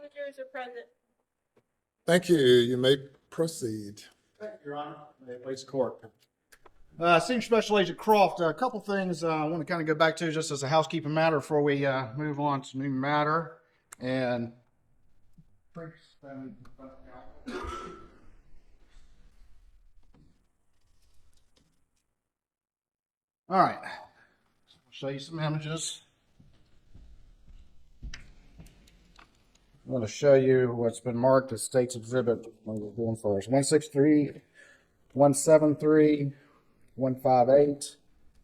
the jurors are present. Thank you. You may proceed. Thank you, Your Honor. May it please the court. Senior Special Agent Croft, a couple things I want to kind of go back to just as a housekeeping matter before we move on to new matter. And all right, I'll show you some images. I'm going to show you what's been marked as State's Exhibit. What we're doing first: 163, 173, 158,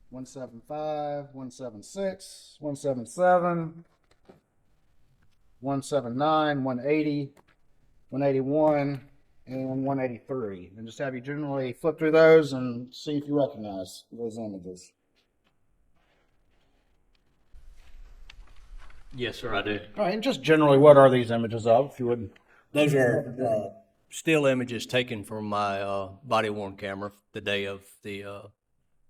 175, 176, 177, 179, 180, 181, and 183. And just have you generally flip through those and see if you recognize those images. Yes, sir, I do. All right, and just generally, what are these images of, if you would? Those are still images taken from my body-worn camera the day of the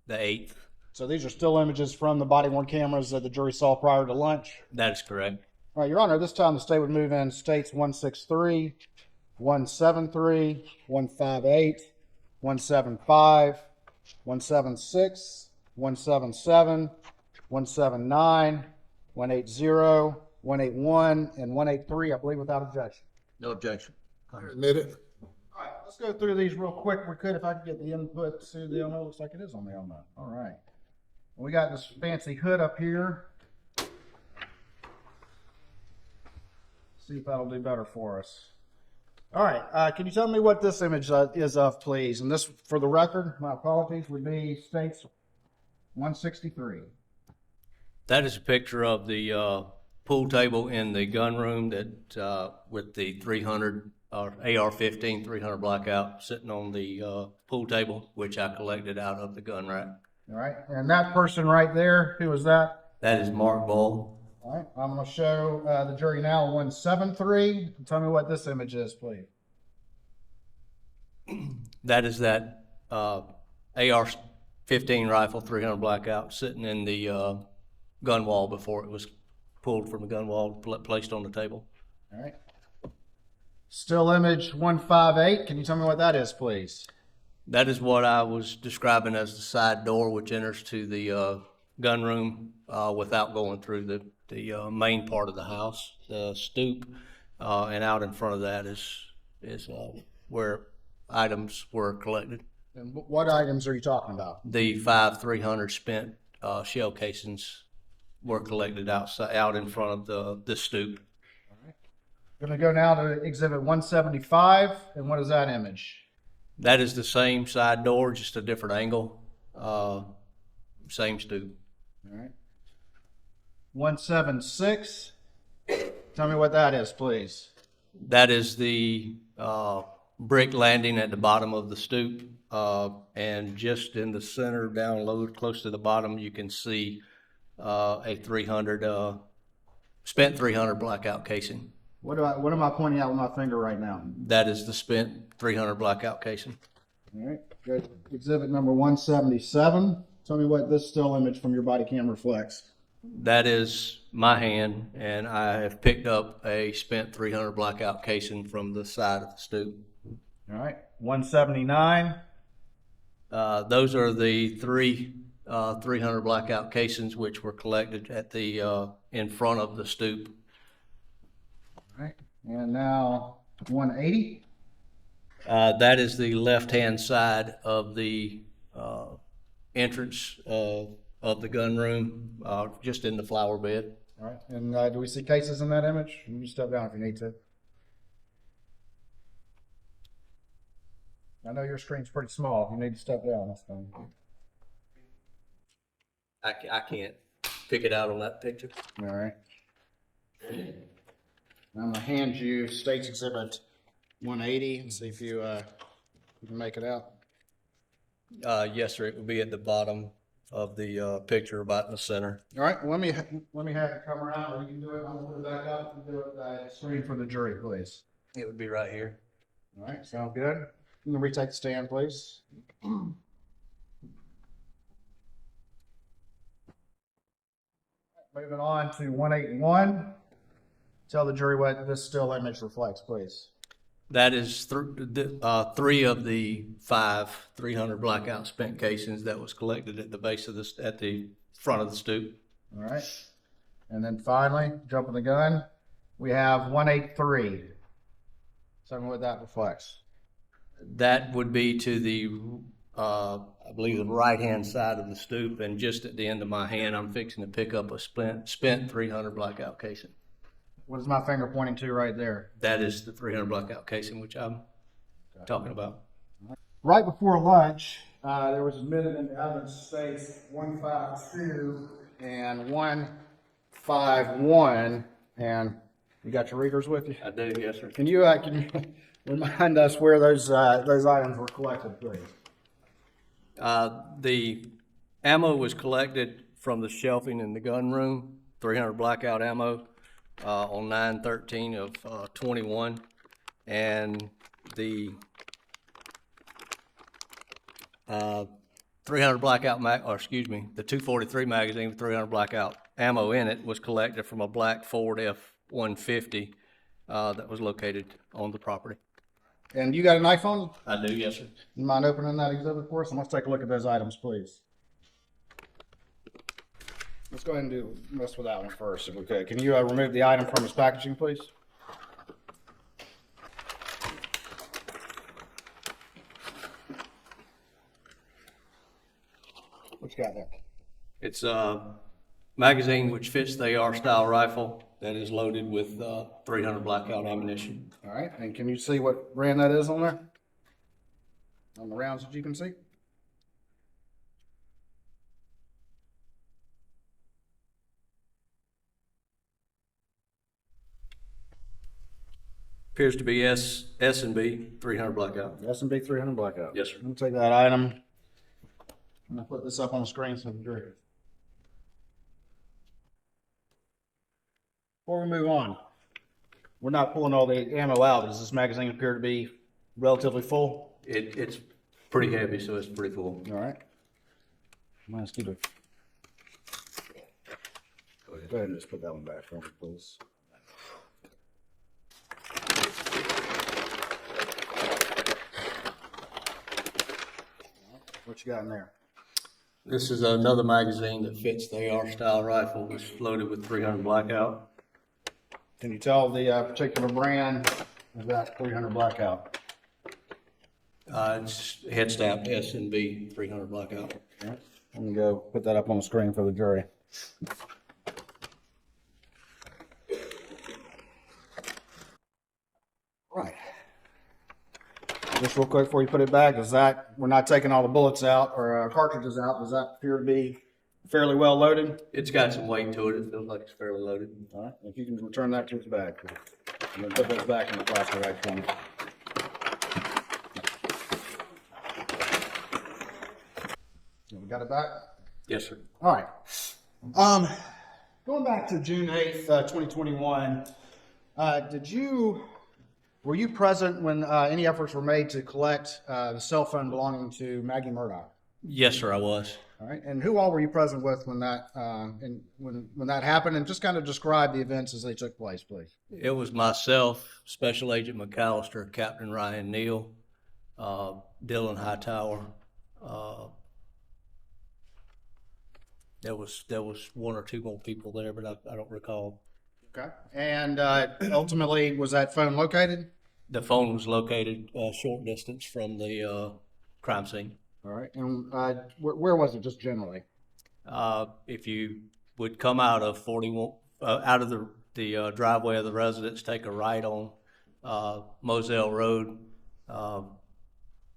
8th. So these are still images from the body-worn cameras that the jury saw prior to lunch? That is correct. All right, Your Honor, this time the state would move in states 163, 173, 158, 175, 176, 177, 179, 180, 181, and 183, I believe, without objection. No objection. Admitted. All right, let's go through these real quick. We could, if I could get the input to the LMO. Looks like it is on the LMO. All right. We got this fancy hood up here. See if that'll do better for us. All right. Can you tell me what this image is of, please? And this, for the record, my apologies, would be States 163. That is a picture of the pool table in the gun room that with the 300 AR-15 300 Blackout sitting on the pool table, which I collected out of the gun rack. All right. And that person right there, who is that? That is Mark Bull. All right. I'm going to show the jury now 173. Tell me what this image is, please. That is that AR-15 rifle 300 Blackout sitting in the gun wall before it was pulled from the gun wall, placed on the table. All right. Still image 158. Can you tell me what that is, please? That is what I was describing as the side door, which enters to the gun room without going through the main part of the house, the stoop, and out in front of that is where items were collected. And what items are you talking about? The 5 300 spent shell casings were collected out in front of the stoop. We're going to go now to exhibit 175. And what is that image? That is the same side door, just a different angle, same stoop. All right. 176. Tell me what that is, please. That is the brick landing at the bottom of the stoop, and just in the center, down low, close to the bottom, you can see a 300 spent 300 Blackout casing. What am I pointing out with my finger right now? That is the spent 300 Blackout casing. All right. Good. Exhibit number 177. Tell me what this still image from your body cam reflects. That is my hand, and I have picked up a spent 300 Blackout casing from the side of the stoop. All right. 179. Those are the 300 Blackout casings which were collected at the in front of the stoop. All right. And now 180. That is the left-hand side of the entrance of the gun room, just in the flower bed. All right. And do we see cases in that image? You can step down if you need to. I know your screen's pretty small. If you need to step down, that's fine. I can't pick it out on that picture. All right. I'm going to hand you State's Exhibit 180 and see if you can make it out. Yes, sir. It would be at the bottom of the picture, about in the center. All right. Let me have you come around, or you can do it. I'm going to put it back up and do it screen for the jury, please. It would be right here. All right. Sound good? You can retake the stand, please. Moving on to 181. tell the jury what this still image reflects, please? That is three of the 300 blackout spent casings that was collected at the base of at the front of the stoop. All right. And then finally, jumping the gun, we have 183. Tell me what that reflects. That would be to the, I believe, the right-hand side of the stoop, and just at the end of my hand, I'm fixing to pick up a spent 300 blackout casing. What is my finger pointing to right there? That is the 300 blackout casing, which I'm talking about. Right before lunch, there was admitted in evidence states 152 and 151, and you got your readers with you? I do, yes, sir. Can you remind us where those items were collected, please? The ammo was collected from the shelving in the gun room, 300 blackout ammo, on 9/13 of 21, and the 300 blackout the 243 magazine with 300 blackout ammo in it was collected from a black Ford F-150 that was located on the property. And you got a knife on? I do, yes, sir. You mind opening that exhibit for us? And let's take a look at those items, please. Let's go ahead and do mess with that one first, if we could. Can you remove the item from its packaging, please? What you got there? It's a magazine which fits the AR style rifle that is loaded with 300 blackout ammunition. All right, and can you see what brand that is on there? On the rounds that you can see? Appears to be S&B 300 blackout. S&B 300 blackout. Yes, sir. I'm gonna take that item. I'm gonna put this up on the screen so the jury. Before we move on, we're not pulling all the ammo out. Does this magazine appear to be relatively full? It's pretty heavy, so it's pretty full. All right. I'm gonna ask you to go ahead and just put that one back for me, please. What you got in there? This is another magazine that fits the AR style rifle. It's loaded with 300 blackout. Can you tell the particular brand of that 300 blackout? It's head stamped S&B 300 blackout. All right. I'm gonna go put that up on the screen for the jury. Right. Just real quick before you put it back, we're not taking all the bullets out or cartridges out, does that appear to be fairly well loaded? It's got some weight to it. It feels like it's fairly loaded. All right, if you can return that to its bag, please. I'm gonna put those back in the plastic bag for me. We got it back? Yes, sir. All right. Going back to June 8th, 2021, were you present when any efforts were made to collect the cell phone belonging to Maggie Murdaugh? Yes, sir, I was. All right. And who all were you present with when that when that happened? And just kind of describe the events as they took place, please. It was myself, Special Agent McAllister, Captain Ryan Neal, Dylan Hightower. There was one or two more people there, but I don't recall. Okay. And ultimately, was that phone located? The phone was located a short distance from the crime scene. All right. And where was it, just generally? If you would come out of 41, out of the driveway of the residence, take a right on Moselle Road,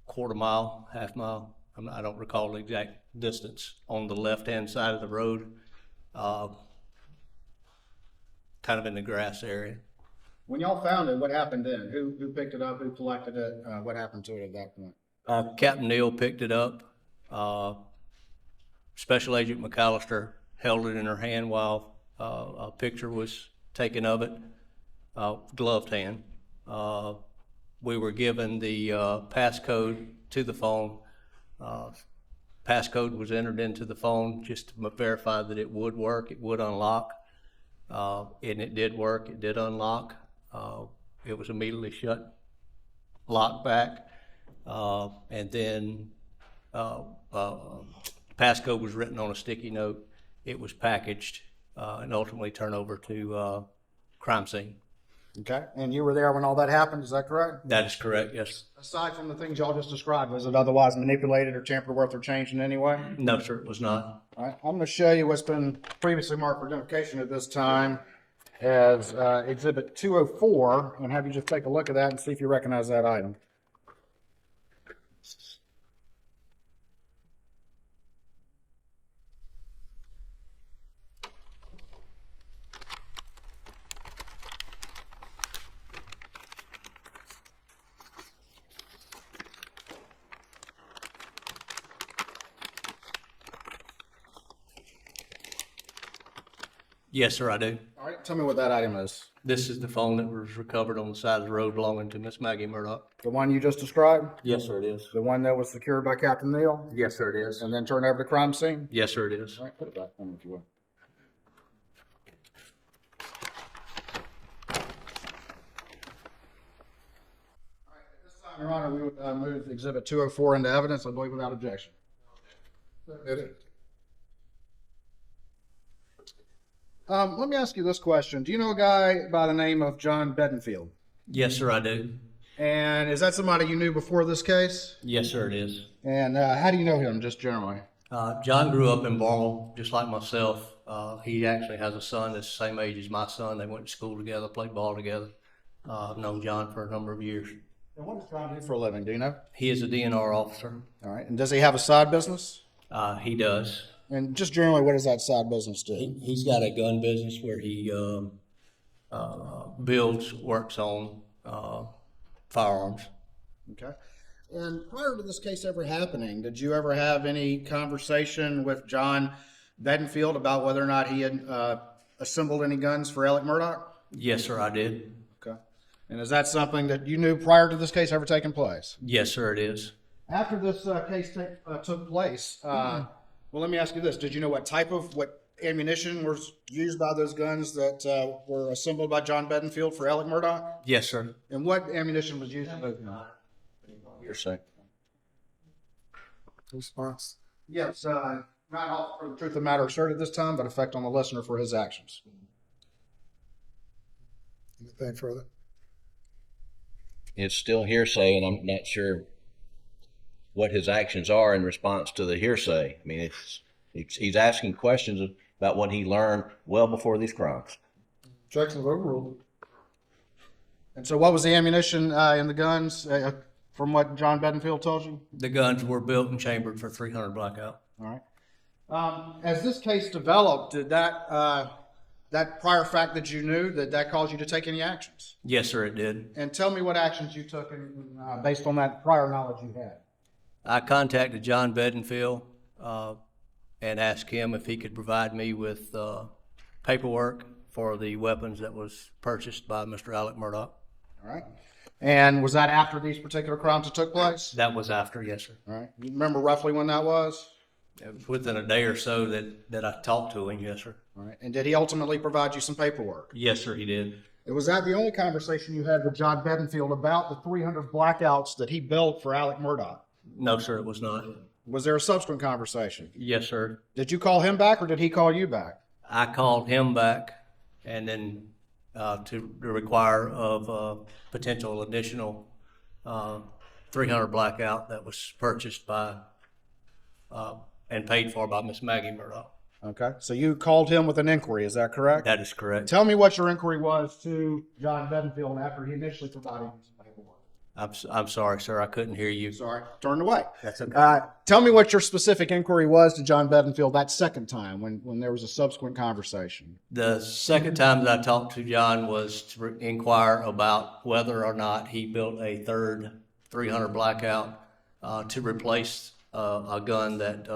quarter mile, half mile. I don't recall the exact distance. On the left-hand side of the road, kind of in the grass area. When y'all found it, what happened then? Who picked it up? Who collected it? What happened to it at that point? Captain Neal picked it up. Special Agent McAllister held it in her hand while a picture was taken of it, gloved hand. We were given the passcode to the phone. Passcode was entered into the phone just to verify that it would work, it would unlock. and it did work. It did unlock. It was immediately shut, locked back, and then passcode was written on a sticky note. It was packaged and ultimately turned over to crime scene. Okay, and you were there when all that happened, is that correct? That is correct, yes. Aside from the things y'all just described, was it otherwise manipulated or tampered with or changed in any way? No, sir, it was not. All right, I'm going to show you what's been previously marked for identification at this time as Exhibit 204, and have you just take a look at that and see if you recognize that item. Yes, sir, I do. All right, tell me what that item is. This is the phone that was recovered on the side of the road belonging to Miss Maggie Murdaugh. The one you just described? Yes, sir, it is. The one that was secured by Captain Neal? Yes, sir, it is. And then turned over to crime scene? Yes, sir, it is. All right, put it back on if you will. All right, at this time, Your Honor, we would move Exhibit 204 into evidence, I believe without objection. Let me ask you this question. Do you know a guy by the name of John Bedingfield? Yes, sir, I do. And is that somebody you knew before this case? Yes, sir, it is. And how do you know him, just generally? John grew up in Buccal, just like myself. He actually has a son that's the same age as my son. They went to school together, played ball together. I've known John for a number of years. And what does John do for a living, do you know? He is a DNR officer. All right, and does he have a side business? He does. And just generally, what does that side business do? He's got a gun business where he builds, works on firearms. Okay. And prior to this case ever happening, did you ever have any conversation with John Bedingfield about whether or not he had assembled any guns for Alex Murdaugh? Yes, sir, I did. Okay. And is that something that you knew prior to this case ever taking place? Yes, sir, it is. After this case took place, well, let me ask you this. Did you know what ammunition was used by those guns that were assembled by John Bedingfield for Alex Murdaugh? Yes, sir. And what ammunition was used in those guns? Hearsay. Response. Yes, not all for the truth of the matter asserted this time, but effect on the listener for his actions. Anything further? It's still hearsay, and I'm not sure what his actions are in response to the hearsay. I mean, he's asking questions about what he learned well before these crimes. Objections overruled. And so what was the ammunition in the guns from what John Bedingfield told you? The guns were built and chambered for 300 Blackout. All right. As this case developed, did that prior fact that you knew, that caused you to take any actions? Yes, sir, it did. And tell me what actions you took based on that prior knowledge you had. I contacted John Bedingfield and asked him if he could provide me with paperwork for the weapons that was purchased by Mr. Alex Murdaugh. All right. And was that after these particular crimes that took place? That was after, yes, sir. All right. You remember roughly when that was? It was within a day or so that I talked to him, yes, sir. All right. And did he ultimately provide you some paperwork? Yes, sir, he did. Was that the only conversation you had with John Bedingfield about the 300 blackouts that he built for Alex Murdaugh? No, sir, it was not. Was there a subsequent conversation? Yes, sir. Did you call him back or did he call you back? I called him back and then to require of potential additional 300 Blackout that was purchased by and paid for by Miss Maggie Murdaugh. Okay. So you called him with an inquiry, is that correct? That is correct. Tell me what your inquiry was to John Bedingfield after he initially provided you some paperwork. I'm sorry, sir. I couldn't hear you. Sorry, turned away. That's okay. Tell me what your specific inquiry was to John Bedingfield that second time when there was a subsequent conversation. The second time that I talked to John was to inquire about whether or not he built a third 300 Blackout to replace a gun that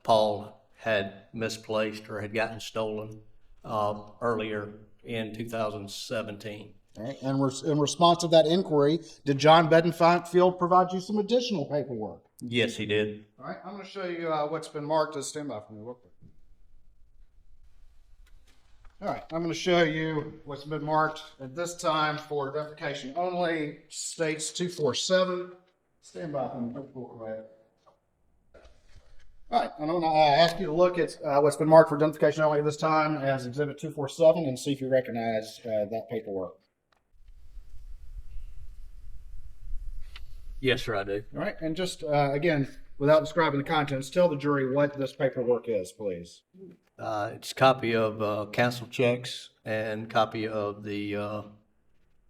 Paul had misplaced or had gotten stolen earlier in 2017. All right. And in response to that inquiry, did John Bedingfield provide you some additional paperwork? Yes, he did. All right. I'm going to show you what's been marked as standby for me real quick. All right, I'm going to show you what's been marked at this time for identification only. States 247. Stand by for me. All right, I'm going to ask you to look at what's been marked for identification only this time as Exhibit 247 and see if you recognize that paperwork. Yes, sir, I do. All right, and just again, without describing the contents, tell the jury what this paperwork is, please. It's a copy of canceled checks and copy of the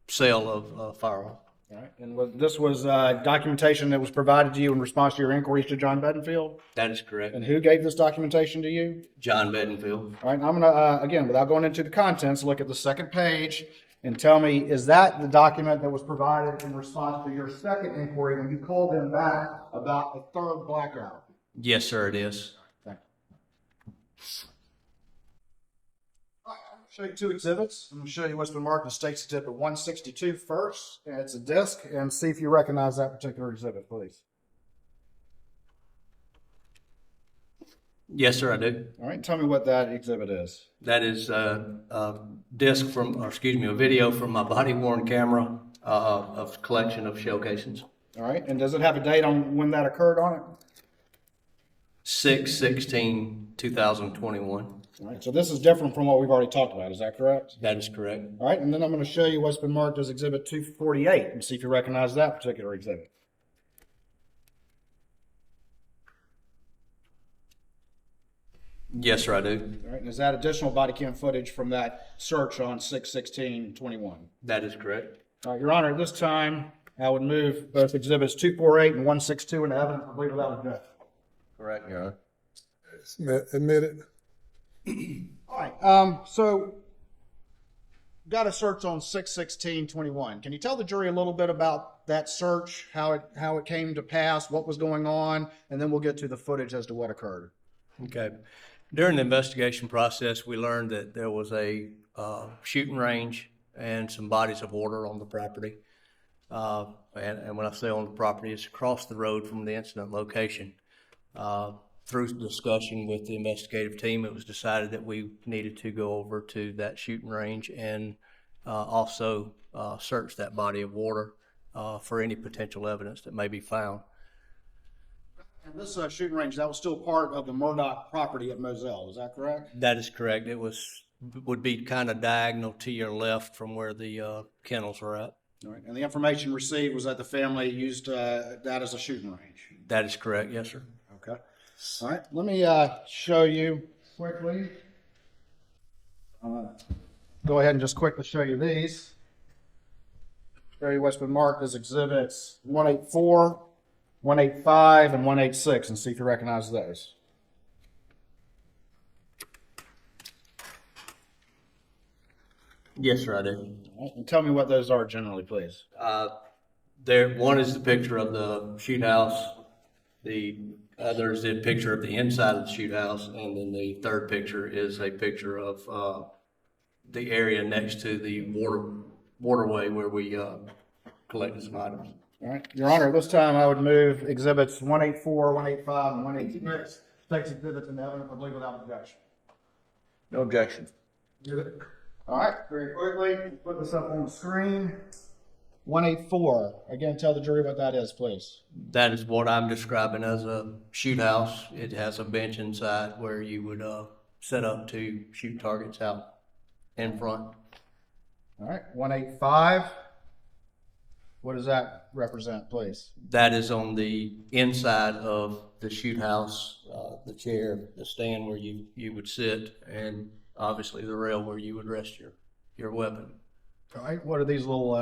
sale of firearm. All right, and this was documentation that was provided to you in response to your inquiries to John Bedingfield? That is correct. And who gave this documentation to you? John Bedingfield. All right, I'm gonna, again, without going into the contents, look at the second page and tell me, is that the document that was provided in response to your second inquiry when you called him back about the third blackout? Yes, sir, it is. Thank you. All right, I'm gonna show you two exhibits. I'm gonna show you what's been marked as State's Exhibit 162 first, and it's a disc, and see if you recognize that particular exhibit, please. Yes, sir, I do. All right, tell me what that exhibit is. That is a disc from, or excuse me, a video from my body-worn camera of collection of shell casings. All right, and does it have a date on when that occurred on it? 6/16/2021. All right, so this is different from what we've already talked about, is that correct? That is correct. All right, and then I'm going to show you what's been marked as Exhibit 248 and see if you recognize that particular exhibit. Yes, sir, I do. All right, and is that additional body cam footage from that search on 6/16/21? That is correct. All right, Your Honor, at this time, I would move both Exhibits 248 and 162 into evidence complete without objection. Correct, Your Honor. Admitted. All right, so got a search on 6/16/21. Can you tell the jury a little bit about that search, how it came to pass, what was going on, and then we'll get to the footage as to what occurred. Okay. During the investigation process, we learned that there was a shooting range and some bodies of water on the property. And when I say on the property, it's across the road from the incident location. Through discussion with the investigative team, it was decided that we needed to go over to that shooting range and also search that body of water for any potential evidence that may be found. And this shooting range, that was still part of the Murdaugh property at Moselle, is that correct? That is correct. It would be kind of diagonal to your left from where the kennels are at. All right, and the information received was that the family used that as a shooting range? That is correct, yes, sir. Okay. All right, let me show you quickly. Go ahead and just quickly show you these. Show you what's been marked as exhibits 184, 185, and 186, and see if you recognize those. Yes, sir, I do. All right, and tell me what those are generally, please. One is the picture of the shoot house. The other is a picture of the inside of the shoot house, and then the third picture is a picture of the area next to the waterway where we collected some items. All right, Your Honor, this time I would move exhibits 184, 185, and 186. Takes exhibits in evidence, I believe, without objection. No objection. All right, very quickly, put this up on the screen. 184. Again, tell the jury what that is, please. That is what I'm describing as a shoot house. It has a bench inside where you would set up to shoot targets out in front. All right, 185. What does that represent, please? That is on the inside of the shoot house, the chair, the stand where you would sit, and obviously the rail where you would rest your weapon. All right, what are these little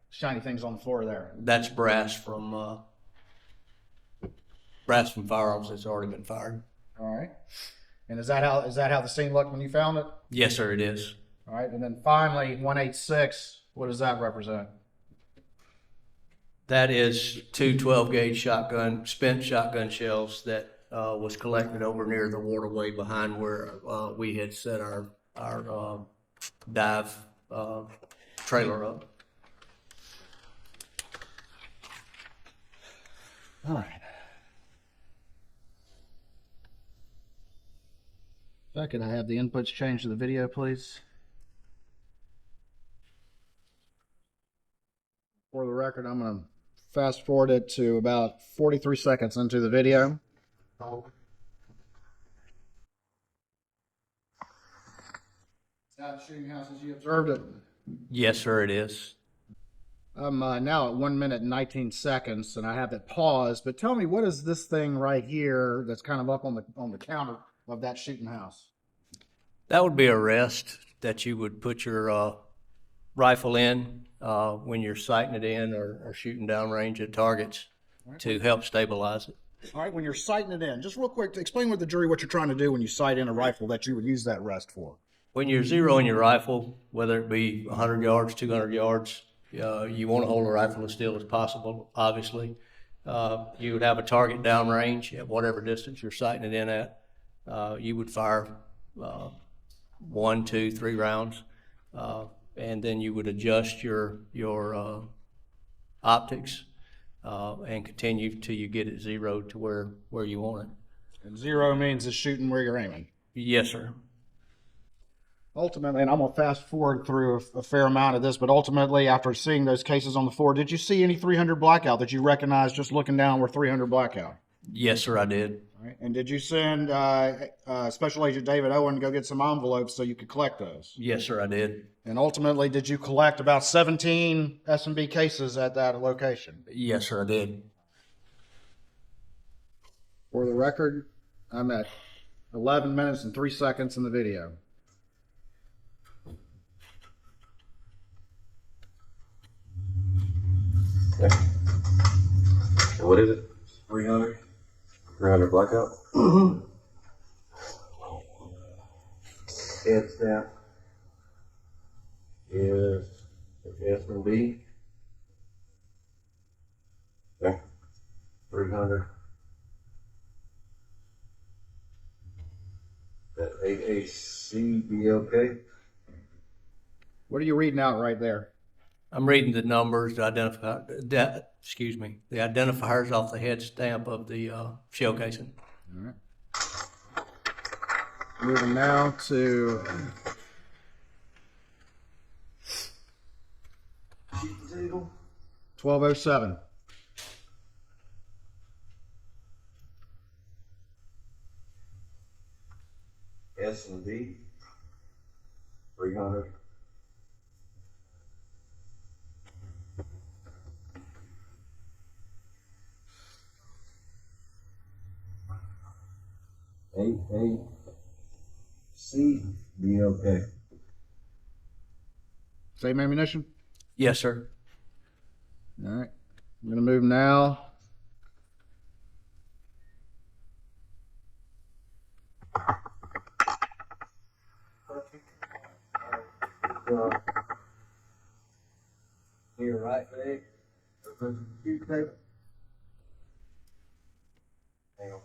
shiny things on the floor there? That's brass from firearms that's already been fired. All right, and is that how the scene looked when you found it? Yes, sir, it is. All right, and then finally 186. What does that represent? That is two 12-gauge spent shotgun shells that was collected over near the waterway behind where we had set our dive trailer up. All right. If I could have the inputs changed to the video, please. For the record, I'm going to fast forward it to about 43 seconds into the video. Is that the shooting house as you observed it? Yes, sir, it is. I'm now at 1 minute and 19 seconds, and I have it paused. But tell me, what is this thing right here that's kind of up on the counter of that shooting house? That would be a rest that you would put your rifle in when you're sighting it in or shooting downrange at targets to help stabilize it. All right, when you're sighting it in, just real quick, explain with the jury what you're trying to do when you sight in a rifle that you would use that rest for. When you're zeroing your rifle, whether it be 100 yards, 200 yards, you want to hold the rifle as still as possible, obviously. You would have a target downrange at whatever distance you're sighting it in at. You would fire 1, 2, 3 rounds, and then you would adjust your optics and continue till you get it zeroed to where you want it. And zero means it's shooting where you're aiming. Yes, sir. Ultimately, and I'm going to fast forward through a fair amount of this, but ultimately, after seeing those cases on the floor, did you see any 300 blackout that you recognized just looking down were 300 blackout? Yes, sir, I did. All right. And did you send Special Agent David Owen to go get some envelopes so you could collect those? Yes, sir, I did. And ultimately, did you collect about 17 S&B cases at that location? Yes, sir, I did. For the record, I'm at 11 minutes and 3 seconds in the video. What is it? 300? 300 blackout? Head snap is S&B. Okay. 300. That AAC be okay? What are you reading out right there? I'm reading the numbers, the identifiers off the head stamp of the shell casing. All right. Moving now to 1207. S&B 300. AAC be okay. Same ammunition? Yes, sir. All right. I'm going to move now. Here, right leg. Hang on.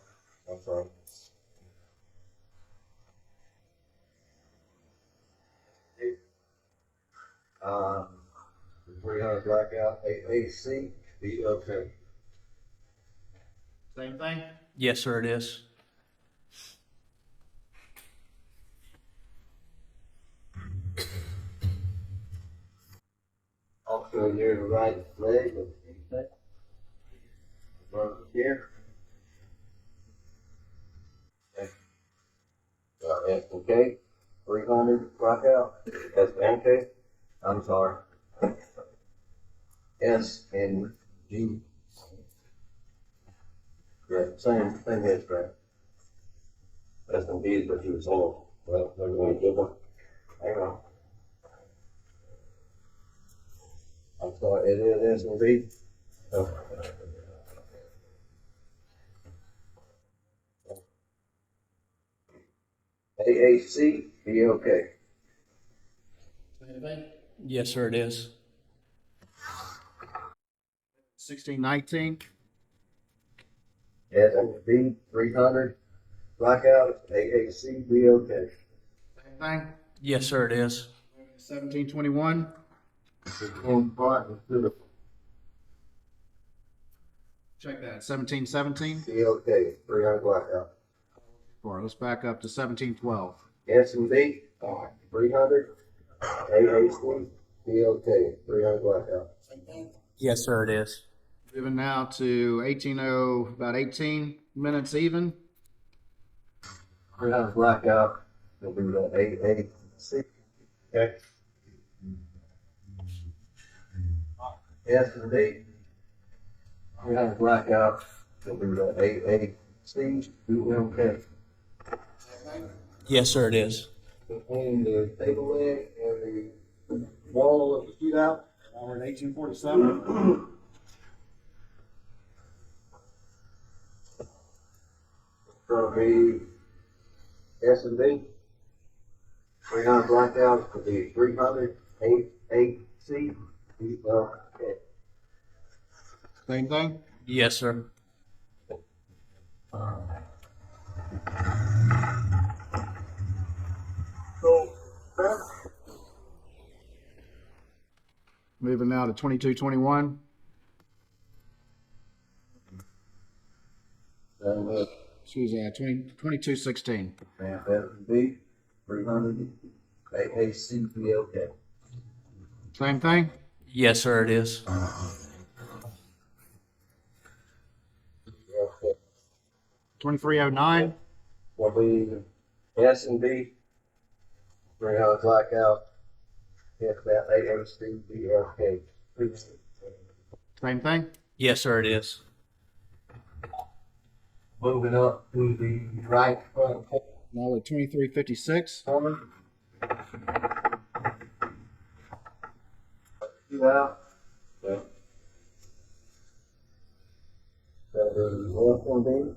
I'm sorry. The 300 blackout AAC be okay. Same thing? Yes, sir, it is. Also near the right leg. Run here. Okay. 300 blackout. That's MK. I'm sorry. S and G. Yeah, same head strap. That's the B, but you was all. Well, they're going to give one. Hang on. I'm sorry, it is S and B. Oh. AAC, be okay. Same thing? Yes, sir, it is. 1619. S and B, 300, blackout, AAC, be okay. Same thing? Yes, sir, it is. 1721. Check that. 1717. Be okay, 300 blackout. for? Let's back up to 1712. S&B, 300, AAC, BLK, 300 blackout. Yes, sir, it is. Moving now to 18:00, about 18 minutes even. 300 blackout, it'll be the AAC. Okay. S&B, 300 blackout, it'll be the AAC, BLK. Yes, sir, it is. Between the table leg and the wall of the shootout. We're at 1847. Gonna be S&B. 300 blackouts will be 300 AAC. Okay. Same thing? Yes, sir. Moving now to 2221. Excuse me, 2216. S&B, 300 AAC BLK. Same thing? Yes, sir, it is. Okay. 2309. Will be S&B, 300 blackout. Yes, that AAC BLK. Same thing? Yes, sir, it is. Moving up to the right front Now we're at 2356. corner. Shootout. Yeah. That'll be S&B.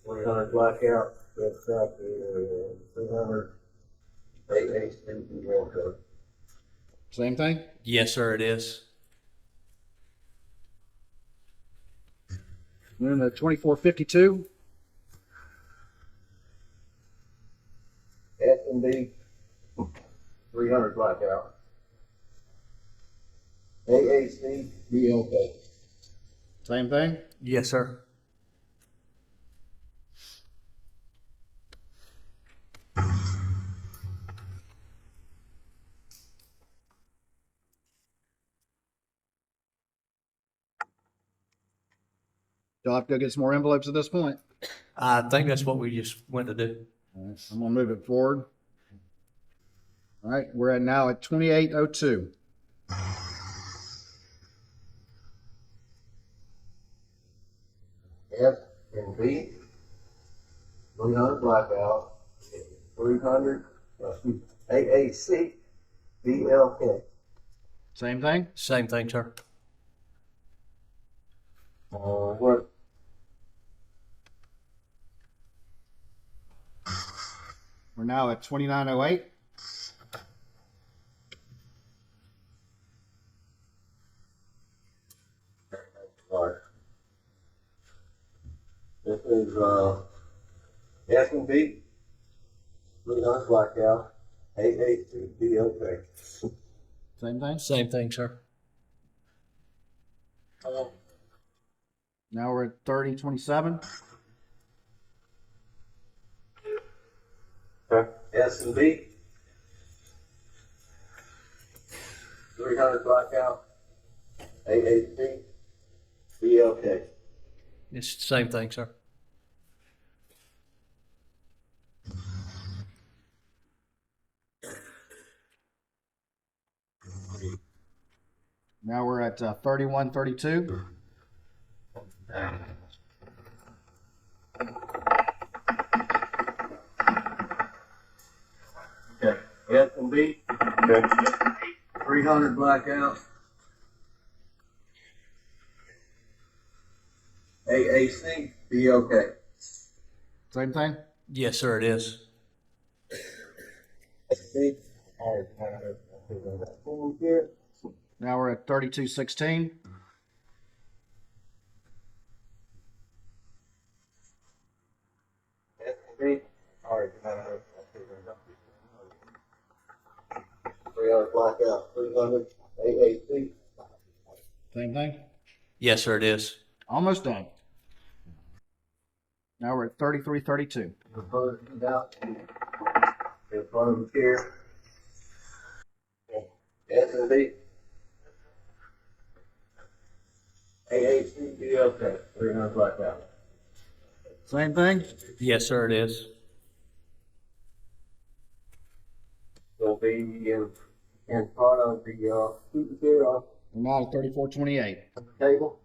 300 blackout. That's out to 300 AAC BLK. Same thing? Yes, sir, it is. Moving to 2452. S&B, 300 blackout. AAC BLK. Same thing? Yes, sir. You'll have to go get some more envelopes at this point. I think that's what we just went to do. All right, I'm gonna move it forward. All right, we're at now at 2802. S&B, 300 blackout. 300 AAC BLK. Same thing? Same thing, sir. What? We're now at 2908. Right. This is S&B, 300 blackout, AAC BLK. Same thing? Same thing, sir. Now we're at 3027. S&B, 300 blackout, AAC BLK. It's the same thing, sir. Now we're at 3132. Okay, S&B, okay. 300 blackout, AAC BLK. Same thing? Yes, sir, it is. S&B, here. Now we're at 3216. S&B, 300 blackout, 300 AAC. Same thing? Yes, sir, it is. Almost done. Now we're at 3332. Proposed out in front of the chair. S&B. AHCBLK, 300 Blackout. Same thing? Yes, sir, it is. Will be in front of the, keep the chair on We're now at 3428. the table.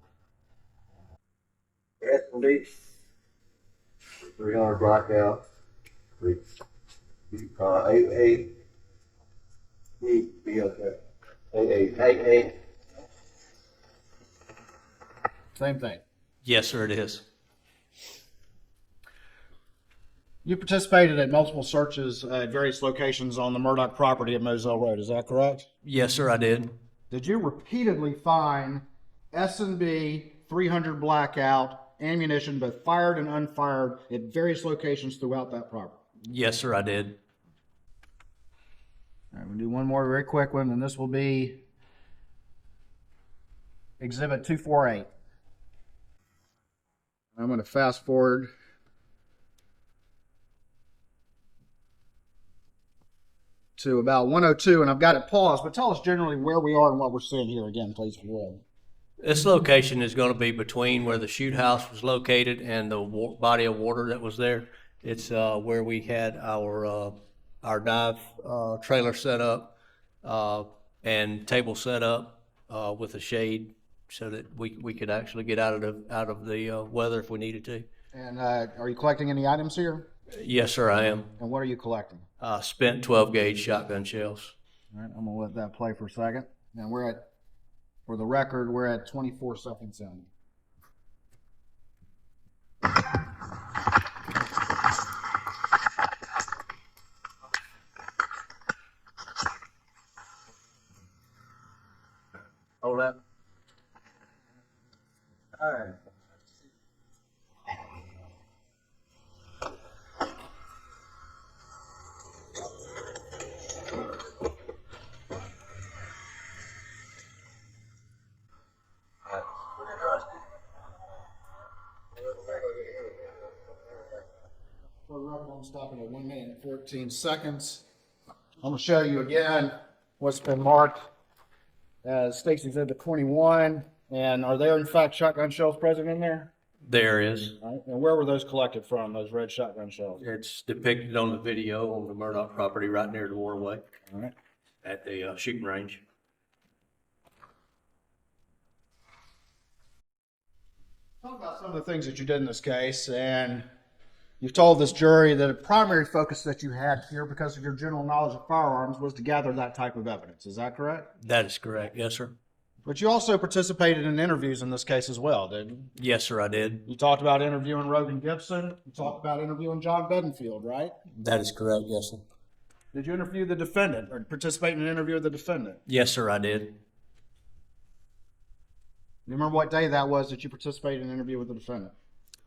S&B. 300 Blackout. AHCBLK. AA. Same thing. Yes, sir, it is. You participated in multiple searches at various locations on the Murdaugh property at Moselle Road, is that correct? Yes, sir, I did. Did you repeatedly find S&B 300 Blackout ammunition, both fired and unfired, at various locations throughout that property? Yes, sir, I did. All right, we'll do one more very quick one, and this will be Exhibit 248. I'm going to fast forward to about 102, and I've got it paused, but tell us generally where we are and what we're seeing here again, please, if you will. This location is going to be between where the shoot house was located and the body of water that was there. It's where we had our dive trailer set up and table set up with a shade so that we could actually get out of the weather if we needed to. And are you collecting any items here? Yes, sir, I am. And what are you collecting? Spent 12 gauge shotgun shells. All right, I'm going to let that play for a second. And we're at, for the record, we're at 24 seconds in. Hold that. All right. For the record, I'm stopping at 1 minute and 14 seconds. I'm going to show you again what's been marked as State's Exhibit 21. And are there, in fact, shotgun shells present in there? There is. All right. And where were those collected from, those red shotgun shells? It's depicted on the video on the Murdaugh property right near the waterway All right. at the shooting range. Talk about some of the things that you did in this case, and you've told this jury that a primary focus that you had here, because of your general knowledge of firearms, was to gather that type of evidence. Is that correct? That is correct. Yes, sir. But you also participated in interviews in this case as well, didn't you? Yes, sir, I did. You talked about interviewing Rogan Gibson. You talked about interviewing John Bedingfield, right? That is correct. Yes, sir. Did you interview the defendant or participate in an interview with the defendant? Yes, sir, I did. You remember what day that was that you participated in an interview with the defendant?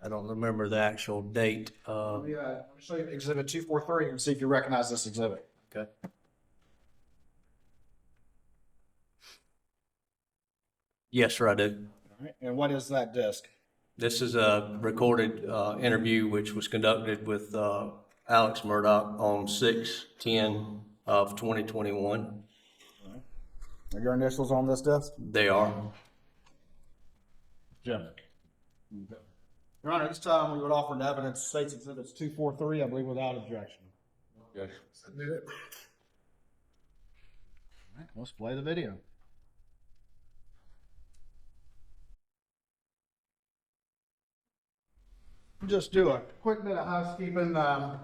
I don't remember the actual date. Let me show you Exhibit 243 and see if you recognize this exhibit. Okay. Yes, sir, I do. All right. And what is that disc? This is a recorded interview which was conducted with Alex Murdaugh on 6/10 of 2021. Are your initials on this disc? They are. Jim. Your Honor, this time we would offer an evidence State's Exhibits 243, I believe, without objection. Okay. All right, let's play the video. Just do a quick bit of housekeeping.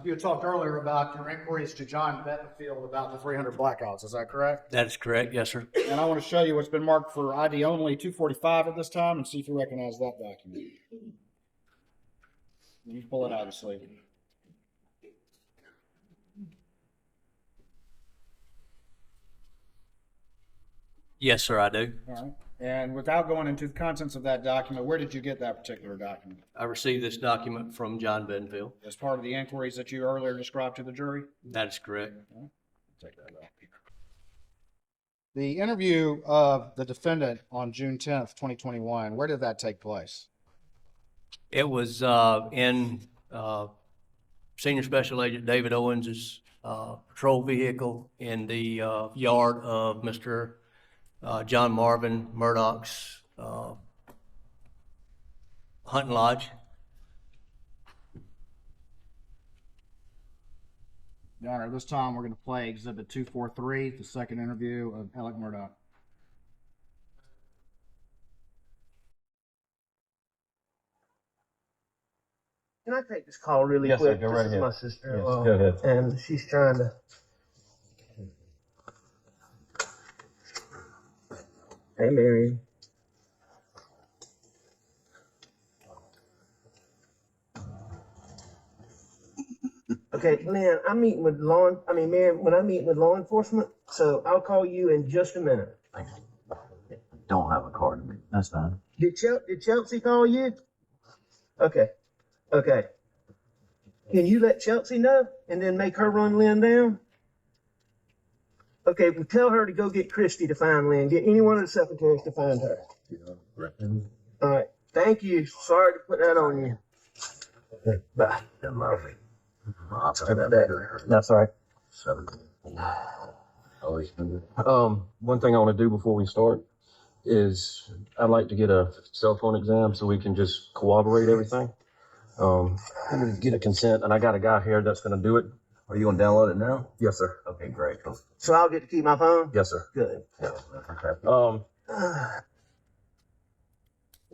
You had talked earlier about your inquiries to John Bedingfield about the 300 blackouts. Is that correct? That is correct. Yes, sir. And I want to show you what's been marked for ID only 245 at this time and see if you recognize that document. You pull it out of the sleeve. Yes, sir, I do. All right. And without going into the contents of that document, where did you get that particular document? I received this document from John Bedingfield. As part of the inquiries that you earlier described to the jury? That is correct. Take that out. The interview of the defendant on June 10th, 2021, where did that take place? It was in Senior Special Agent David Owens' patrol vehicle in the yard of Mr. John Marvin Murdaugh's hunting lodge. Your Honor, this time we're going to play Exhibit 243, the second interview of Alex Murdaugh. Can I take this call really Yes, quick? sir. Go This right is ahead. my sister-in-law, Yes, go ahead. and she's trying to. Hey, Mary. Okay, man, I'm meeting with Mary, when I'm meeting with law enforcement, so I'll call you in just a minute. Don't have a card to me. That's fine. Did Chelsea call you? Okay. Can you let Chelsea know and then make her run Lynn down? Okay, well, tell her to go get Christy to find Lynn. Get any one of the secretaries to find her. All right. Thank you. Sorry to put that on you. Bye. Sorry about that. That's all right. 17. One thing I want to do before we start is I'd like to get a cell phone exam so we can just corroborate everything. I'm gonna get a consent, and I got a guy here that's gonna do it. Are you gonna download it now? Yes, sir. Okay, great. So I'll get to keep my phone? Yes, sir. Good. Who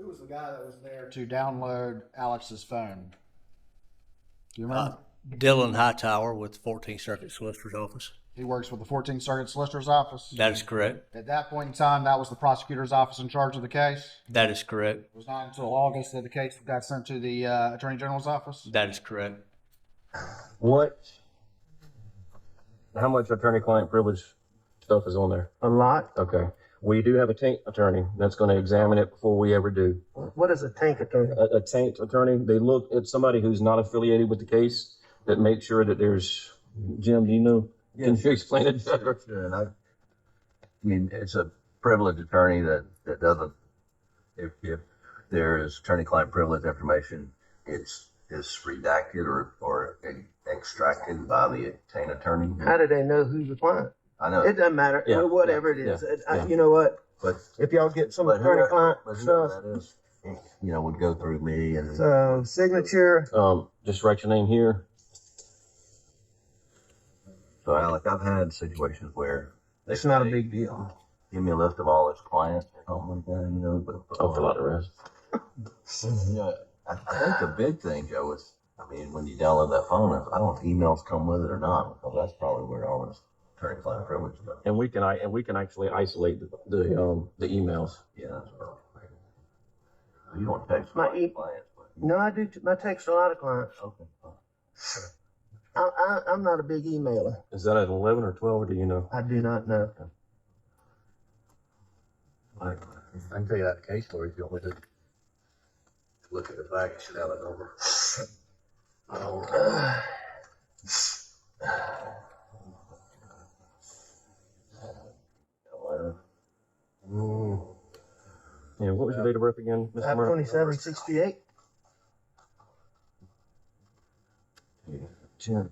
was the guy that was there to download Alex's phone? Do you remember? Dylan Hightower with 14th Circuit Solicitor's Office. He works with the 14th Circuit Solicitor's Office. That is correct. At that point in time, that was the prosecutor's office in charge of the case. That is correct. It was not until August that the case got sent to the Attorney General's office. That is correct. How much attorney-client privilege stuff is on there? A lot? Okay. We do have a taint attorney that's going to examine it before we ever do. What is a tank attorney? A taint attorney, they look at somebody who's not affiliated with the case that makes sure that there's, Jim, do you know? Can you explain it better? Sure, and I mean, it's a privileged attorney that doesn't, if there is attorney-client privilege information, it's redacted or extracted by the taint attorney. How do they know who's the client? I know. It doesn't matter. Yeah, Whatever it is. yeah. You know what? But If y'all get some but whoever attorney-client whoever stuff, that is, would go through me and. so signature. Just write your name here. So, Alec, I've had situations where they It's not a say, big deal. give me a list of all his clients or something like that, but. I'll fill out the rest. Yeah, I think the big thing, Joe, is, when you download that phone, I don't know if emails come with it or not, because that's probably where all this attorney-client privilege goes. And we can actually isolate the emails. Yeah, that's right. You don't text My my clients, but. No, I do. I text a lot of clients. Okay, fine. I'm not a big emailer. Is that at 11 or 12, or do you know? I do not know. I can tell you that case story if you want me to look at the back and should have it over. Yeah, what was your date of birth again, Mr. Murdaugh? 2768. Jim.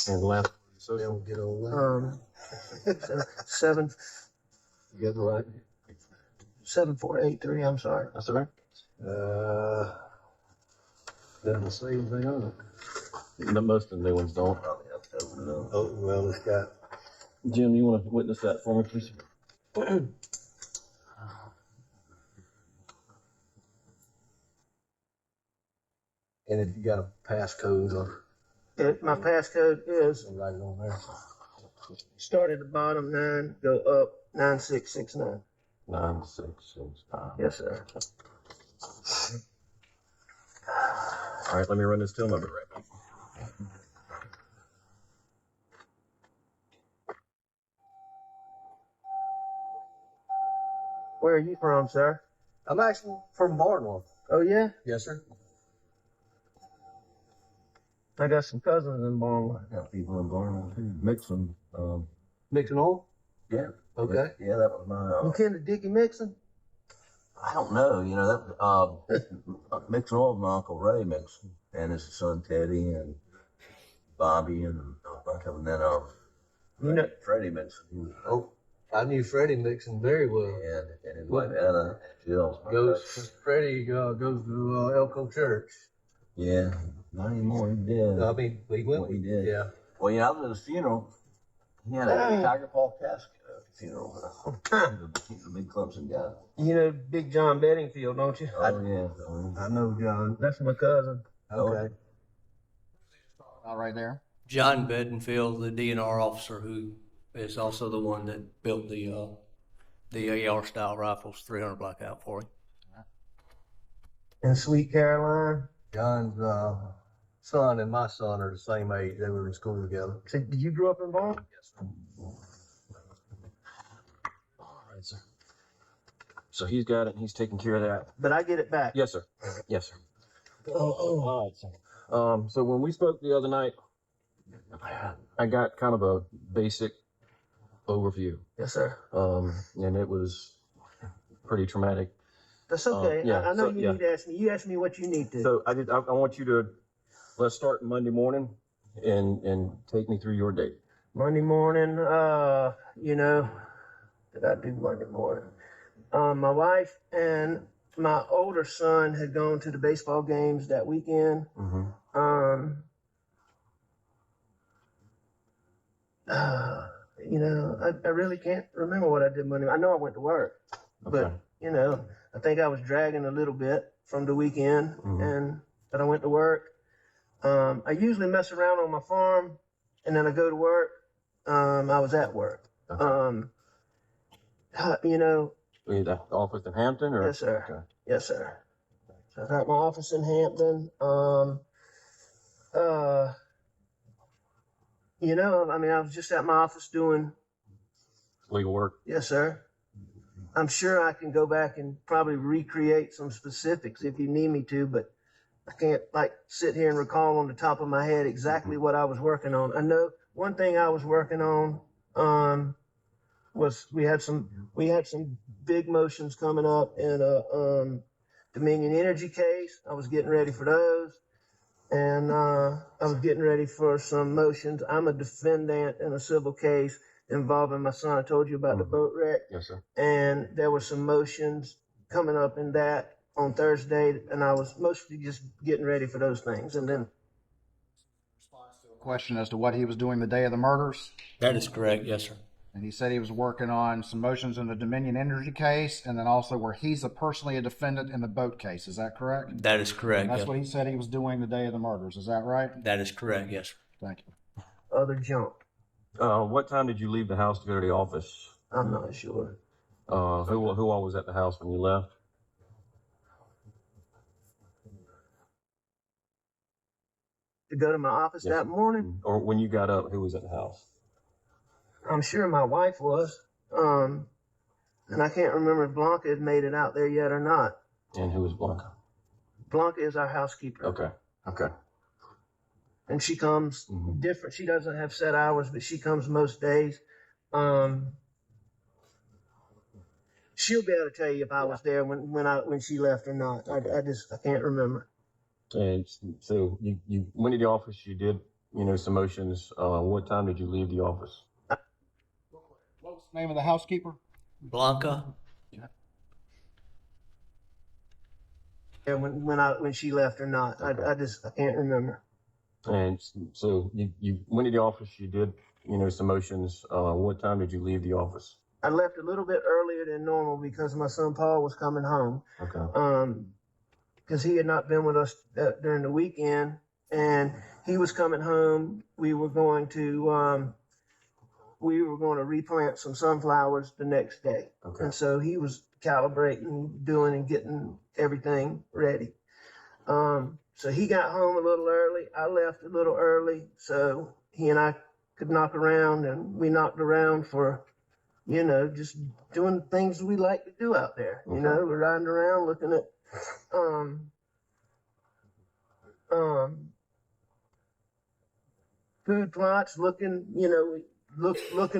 And the last social. Get over 7 You get the right? 7483. I'm sorry. That's all right. Doesn't say anything on it. Most of the new ones don't. Probably have to open it up. Oh, well, it's got. Jim, you want to witness that for me, please? And if you got a passcode or My passcode is write it on there. start at the bottom 9, go up 9669. 9665. Yes, sir. All right, let me run this till number right back. Where are you from, sir? I'm actually from Barnwell. Oh, yeah? Yes, sir. I got some cousins in Barnwell. Got people in Barnwell too. Mixon. Mixing oil? Yeah. Okay. Yeah, that was my. You kin to Dickie Mixon? I don't know. You know that mixing oil with my Uncle Ray mixed, and his son Teddy and Bobby and a bunch of them. Then You know, Freddie mixed. Oh, I knew Freddie Mixon very well. And his wife Anna, Jill. Freddie goes to Elko Church. Yeah, not anymore. He did. I mean, he went. Well, he did. Yeah. Well, you know, I was at his funeral. He had a Tiger Paw casket funeral. He's a big Clemson guy. you know Big John Bedingfield, don't you? Oh yeah. I know John. That's my cousin. Okay. Out right there. John Bedingfield, the DNR officer who is also the one that built the AR style rifles, 300 Blackout for him. And Sweet Caroline. John's son and my son are the same age. They were in school together. So, did you grow up in Boston? Yes, sir. All right, sir. So he's got it. He's taking care of that. But I get it back. Yes, sir. Yes, sir. Oh, All right, sir. So when we spoke the other night, I got kind of a basic overview, yes, sir. and it was pretty traumatic. That's okay. yeah, I know so, you yeah. need to ask me. You ask me what you need to. So I want you to, let's start Monday morning and take me through your day. Monday morning, you know, did I do Monday morning? My wife and my older son had gone to the baseball games that weekend. Mm-hmm. You know, I really can't remember what I did Monday. I know I went to work, Okay. but you know, I think I was dragging a little bit from the weekend, and but I went to work. I usually mess around on my farm, and then I go to work. I was at work. Okay. You know, Were you at the office in Hampton, or? yes, sir. Okay. Yes, sir. So I was at my office in Hampton. You know, I mean, I was just at my office doing, Legal work. yes, sir. I'm sure I can go back and probably recreate some specifics if you need me to, but I can't like sit here and recall on the top of my head exactly what I was working on. I know one thing I was working on was we had some big motions coming up in a Dominion Energy case. I was getting ready for those. And I was getting ready for some motions. I'm a defendant in a civil case involving my son. I told you about the boat wreck. Yes, sir. And there were some motions coming up in that on Thursday, and I was mostly just getting ready for those things. And then Question as to what he was doing the day of the murders. That is correct, yes, sir. And he said he was working on some motions in the Dominion Energy case, and then also where he's personally a defendant in the boat case. Is that correct? That is correct. That's Yes. what he said he was doing the day of the murders. Is that right? That is correct, yes, sir. Thank you. other junk. What time did you leave the house to go to the office? I'm not sure. Who all was at the house when you left? To go to my office Yes. that morning, Or when you got up, who was at the house? I'm sure my wife was. And I can't remember if Blanca had made it out there yet or not. And who was Blanca? Blanca is our housekeeper. Okay. Okay. And she comes different. She doesn't have set hours, but she comes most days. She'll be able to tell you if I was there when she left or not. I can't remember. And so you went to the office, you did, some motions. What time did you leave the office? What was the name of the housekeeper? Blanca, Yeah, when she left or not. I can't remember. And so you went to the office, you did, some motions. What time did you leave the office? I left a little bit earlier than normal because my son Paul was coming home. Okay. Because he had not been with us during the weekend, and he was coming home. We were going to replant some sunflowers the next day, Okay. and so he was calibrating, doing, and getting everything ready. So he got home a little early. I left a little early, so he and I could knock around, and we knocked around for, just doing things we like to do out there. Okay. We're riding around looking at food plots, looking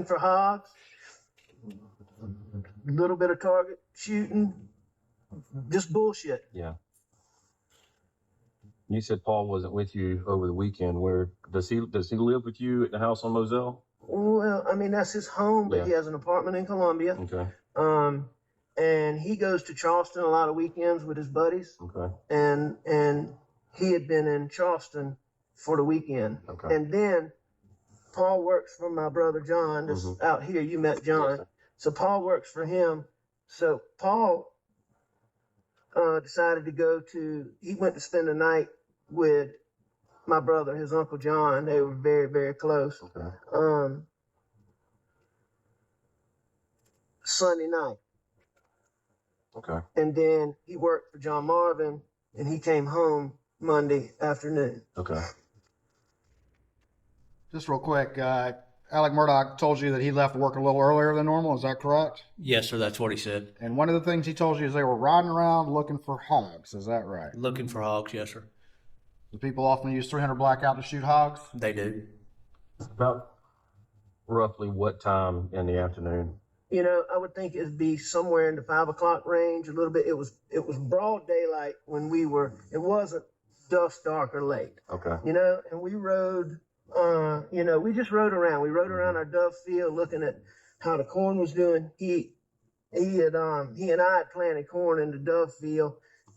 for hogs, a little bit of target shooting, just bullshit. Yeah. You said Paul wasn't with you over the weekend. Where does he live with you at the house on Moselle? Well, I mean, that's his home, but Yeah. he has an apartment in Columbia. Okay. And he goes to Charleston a lot of weekends with his buddies. Okay. And he had been in Charleston for the weekend. Okay. And then Paul works for my brother John, that's out here. You met John. Yes, sir. So Paul works for him. So Paul decided to he went to spend the night with my brother, his Uncle John. They were very, very close. Okay. Sunday night. Okay. And then he worked for John Marvin, and he came home Monday afternoon. Okay. Just real quick, Alex Murdaugh told you that he left work a little earlier than normal. Is that correct? Yes, sir, that's what he said. And one of the things he told you is they were riding around looking for hogs. Is that right? Looking for hogs, yes, sir. Do people often use 300 Blackout to shoot hogs? They do. About roughly what time in the afternoon? You know, I would think it'd be somewhere in the 5 o'clock range, a little bit. It was broad daylight when we were. It wasn't dusk, dark, or late. Okay. You know, and we rode. You know, we just rode around. We rode around our dove field, looking at how the corn was doing. He and I had planted corn in the dove field,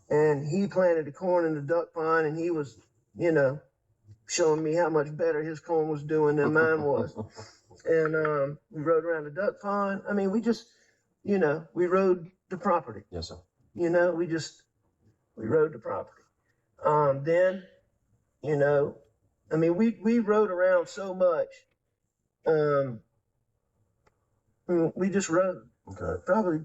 and he planted the corn in the duck pond, and he was, you know, showing me how much better his corn was doing than mine was. And we rode around the duck pond. I mean, we just, you know, we rode the property. Yes, sir. You know, we rode the property. Then, you know, I mean, we rode around so much. We just rode. Okay. Probably.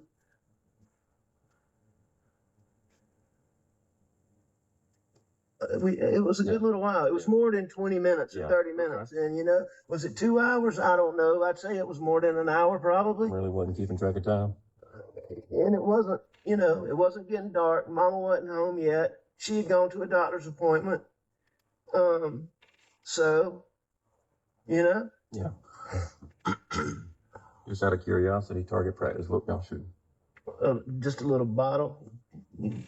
It was a good little while. It was more than 20 minutes or Yeah. 30 minutes. And, you know, was it 2 hours? I don't know. I'd say it was more than an hour probably. Really wasn't keeping track of time. And it wasn't, you know, it wasn't getting dark. Mama wasn't home yet. She had gone to a doctor's appointment. So, you know. Yeah. Just out of curiosity, target practice, what y'all shooting? Just a little bottle. You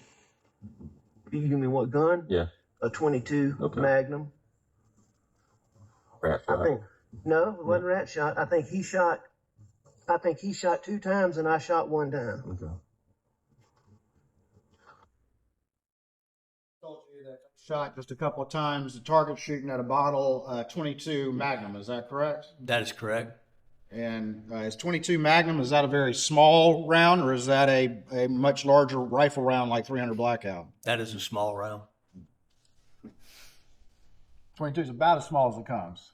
give me what gun? Yeah. A 22 Okay. Magnum. Rat I shot. think. No, it wasn't rat shot. I think he shot 2 times and I shot 1 time. Okay. Told you that shot just a couple of times. The target shooting at a bottle 22 Magnum. Is that correct? That is correct. And is 22 Magnum, is that a very small round, or is that a much larger rifle round like 300 Blackout? That is a small round. 22 is about as small as it comes.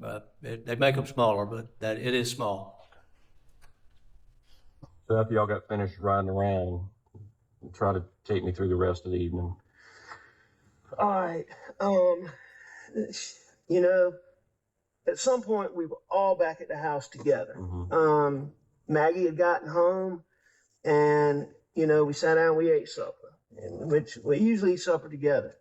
But they make them smaller, but it is small. So after y'all got finished riding around, try to take me through the rest of the evening. All right. You know, at some point we were all back at the house together. Mm-hmm. Maggie had gotten home, and you know, we sat down, we ate supper, which we usually eat supper together.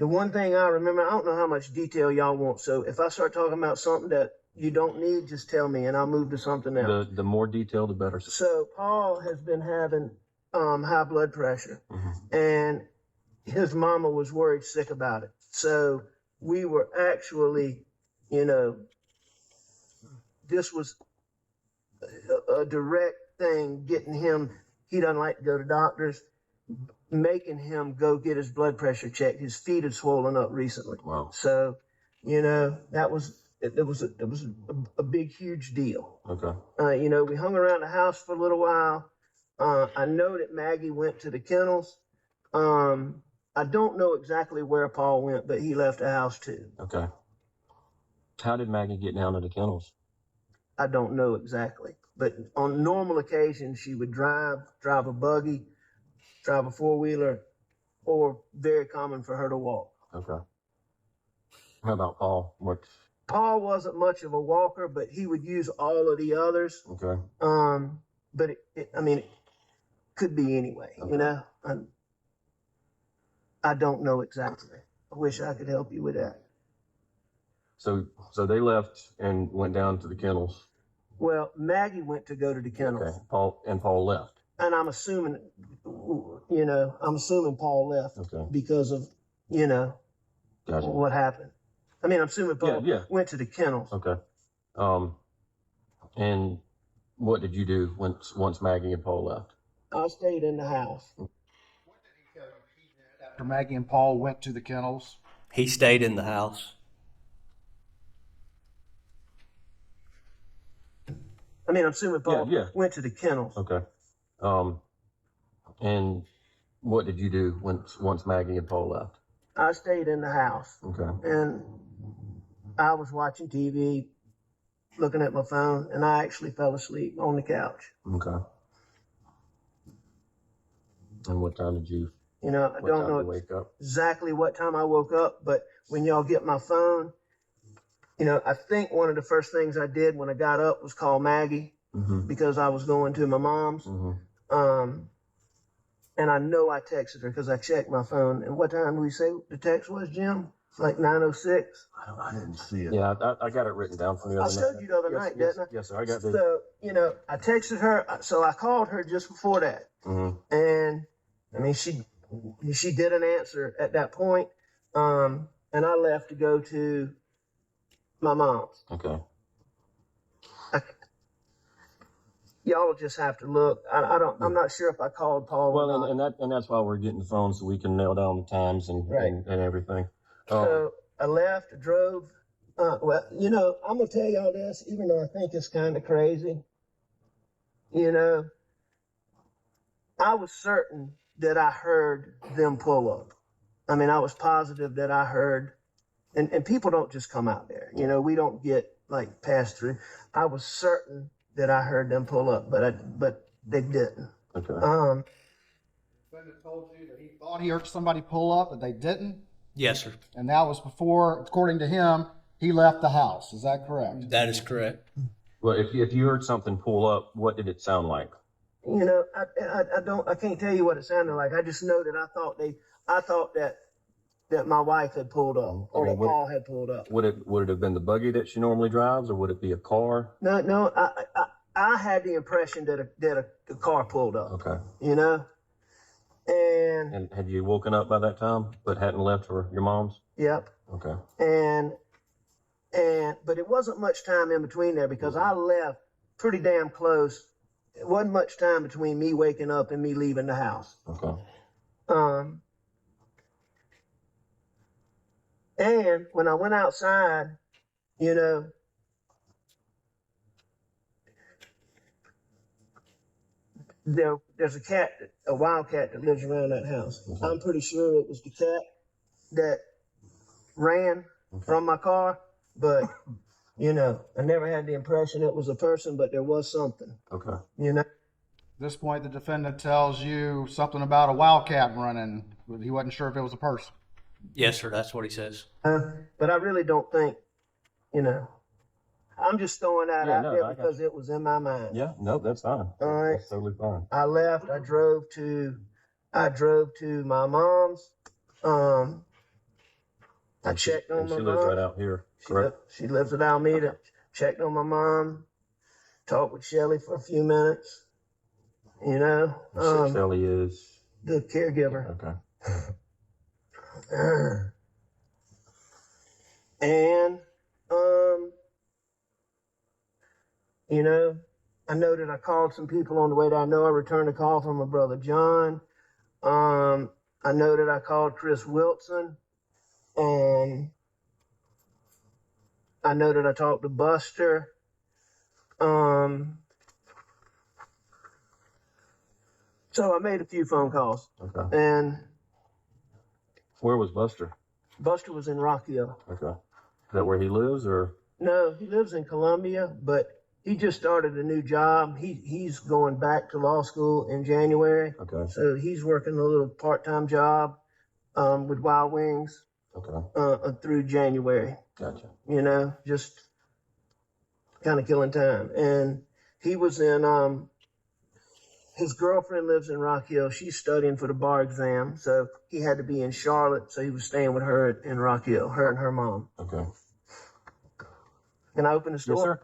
The one thing I remember, I don't know how much detail y'all want, so if I start talking about something that you don't need, just tell me and I'll move to something else. The more detail, the better. So Paul has been having high blood pressure, and his mama was worried sick about it. So we were actually, you know, this was a direct thing, getting him, he doesn't like to go to doctors, making him go get his blood pressure checked. His feet had swollen up recently. Wow. So, you know, it was a big, huge deal. Okay. You know, we hung around the house for a little while. I know that Maggie went to the kennels. I don't know exactly where Paul went, but he left the house too. Okay. How did Maggie get down to the kennels? I don't know exactly, but on normal occasions, she would drive a buggy, drive a 4-wheeler, or very common for her to walk. Okay. How about Paul? What? Paul wasn't much of a walker, but he would use all of the others. Okay. But I mean, it could be anyway, Okay. you know? I don't know exactly. I wish I could help you with that. So they left and went down to the kennels, Well, Maggie went to go to the kennels. Okay, Paul left. And I'm assuming, Paul left Okay. because of, Gotcha. what happened. I'm assuming Paul Yeah. went to the kennels. Okay. And what did you do once Maggie and Paul left? I stayed in the house. After Maggie and Paul went to the kennels, He stayed in the house. I'm assuming Paul Yeah. went to the kennels. Okay. And what did you do once Maggie and Paul left? I stayed in the house. Okay. And I was watching TV, looking at my phone, and I actually fell asleep on the couch. Okay. And what time did you? I don't know wake up? exactly what time I woke up, but when y'all get my phone, I think one of the first things I did when I got up was call Maggie because I was going to my mom's. And I know I texted her because I checked my phone. And what time did we say the text was, Jim? It's like 9:06. I didn't see it. Yeah, I got it written down from the I other night. showed you the other night, didn't I? Yes, sir. I got the. So, I texted her. So I called her just before that. And she didn't answer at that point. And I left to go to my mom's. Okay. Y'all will just have to look. I'm not sure if I called Paul or Well, not. and that's why we're getting the phone so we can nail down the times and everything. So I left, drove. I'm gonna tell y'all this, even though I think it's kind of crazy. I was certain that I heard them pull up. I was positive that I heard, and people don't just come out there. We don't get like passed through. I was certain that I heard them pull up, but they didn't. Okay. Defendant told you that he thought he heard somebody pull up, but they didn't, Yes, sir. and that was before, according to him, he left the house. Is that correct? That is correct. Well, if you heard something pull up, what did it sound like? I can't tell you what it sounded like. I just know that I thought that my wife had pulled up, or that Paul had pulled up. Would it have been the buggy that she normally drives, or would it be a car? No, I had the impression that a car pulled up. Okay. And had you woken up by that time, but hadn't left for your mom's? yep. Okay. But it wasn't much time in between there because I left pretty damn close. It wasn't much time between me waking up and me leaving the house. Okay. And when I went outside, there's a wild cat that lives around that house. I'm pretty sure it was the cat that ran from my car, but I never had the impression it was a person, but there was something. Okay. At this point, the defendant tells you something about a wildcat running. He wasn't sure if it was a person. Yes, sir. That's what he says. But I really don't think, I'm just throwing that out there I got because it was in my mind. Yeah. No, that's fine. All right. That's totally fine. I left. I drove to my mom's. I checked on And my she mom. lives right out here, correct? She lives at Alameda. Checked on my mom. Talked with Shelly for a few minutes. Shelly is The caregiver. okay. And I know that I called some people on the way there. I know I returned a call from my brother John. I know that I called Chris Wilson. I know that I talked to Buster. So I made a few phone calls. Okay. And Where was Buster? Buster was in Rock Hill. Okay. Is that where he lives, or? No, he lives in Columbia, but he just started a new job. He's going back to law school in January. Okay. So he's working a little part-time job with Wild Wings Okay. through January. Gotcha. Just kind of killing time. And he was in, his girlfriend lives in Rock Hill. She's studying for the bar exam. So he had to be in Charlotte. So he was staying with her in Rock Hill, her and her mom. Okay. Can I open the Yes, store? sir.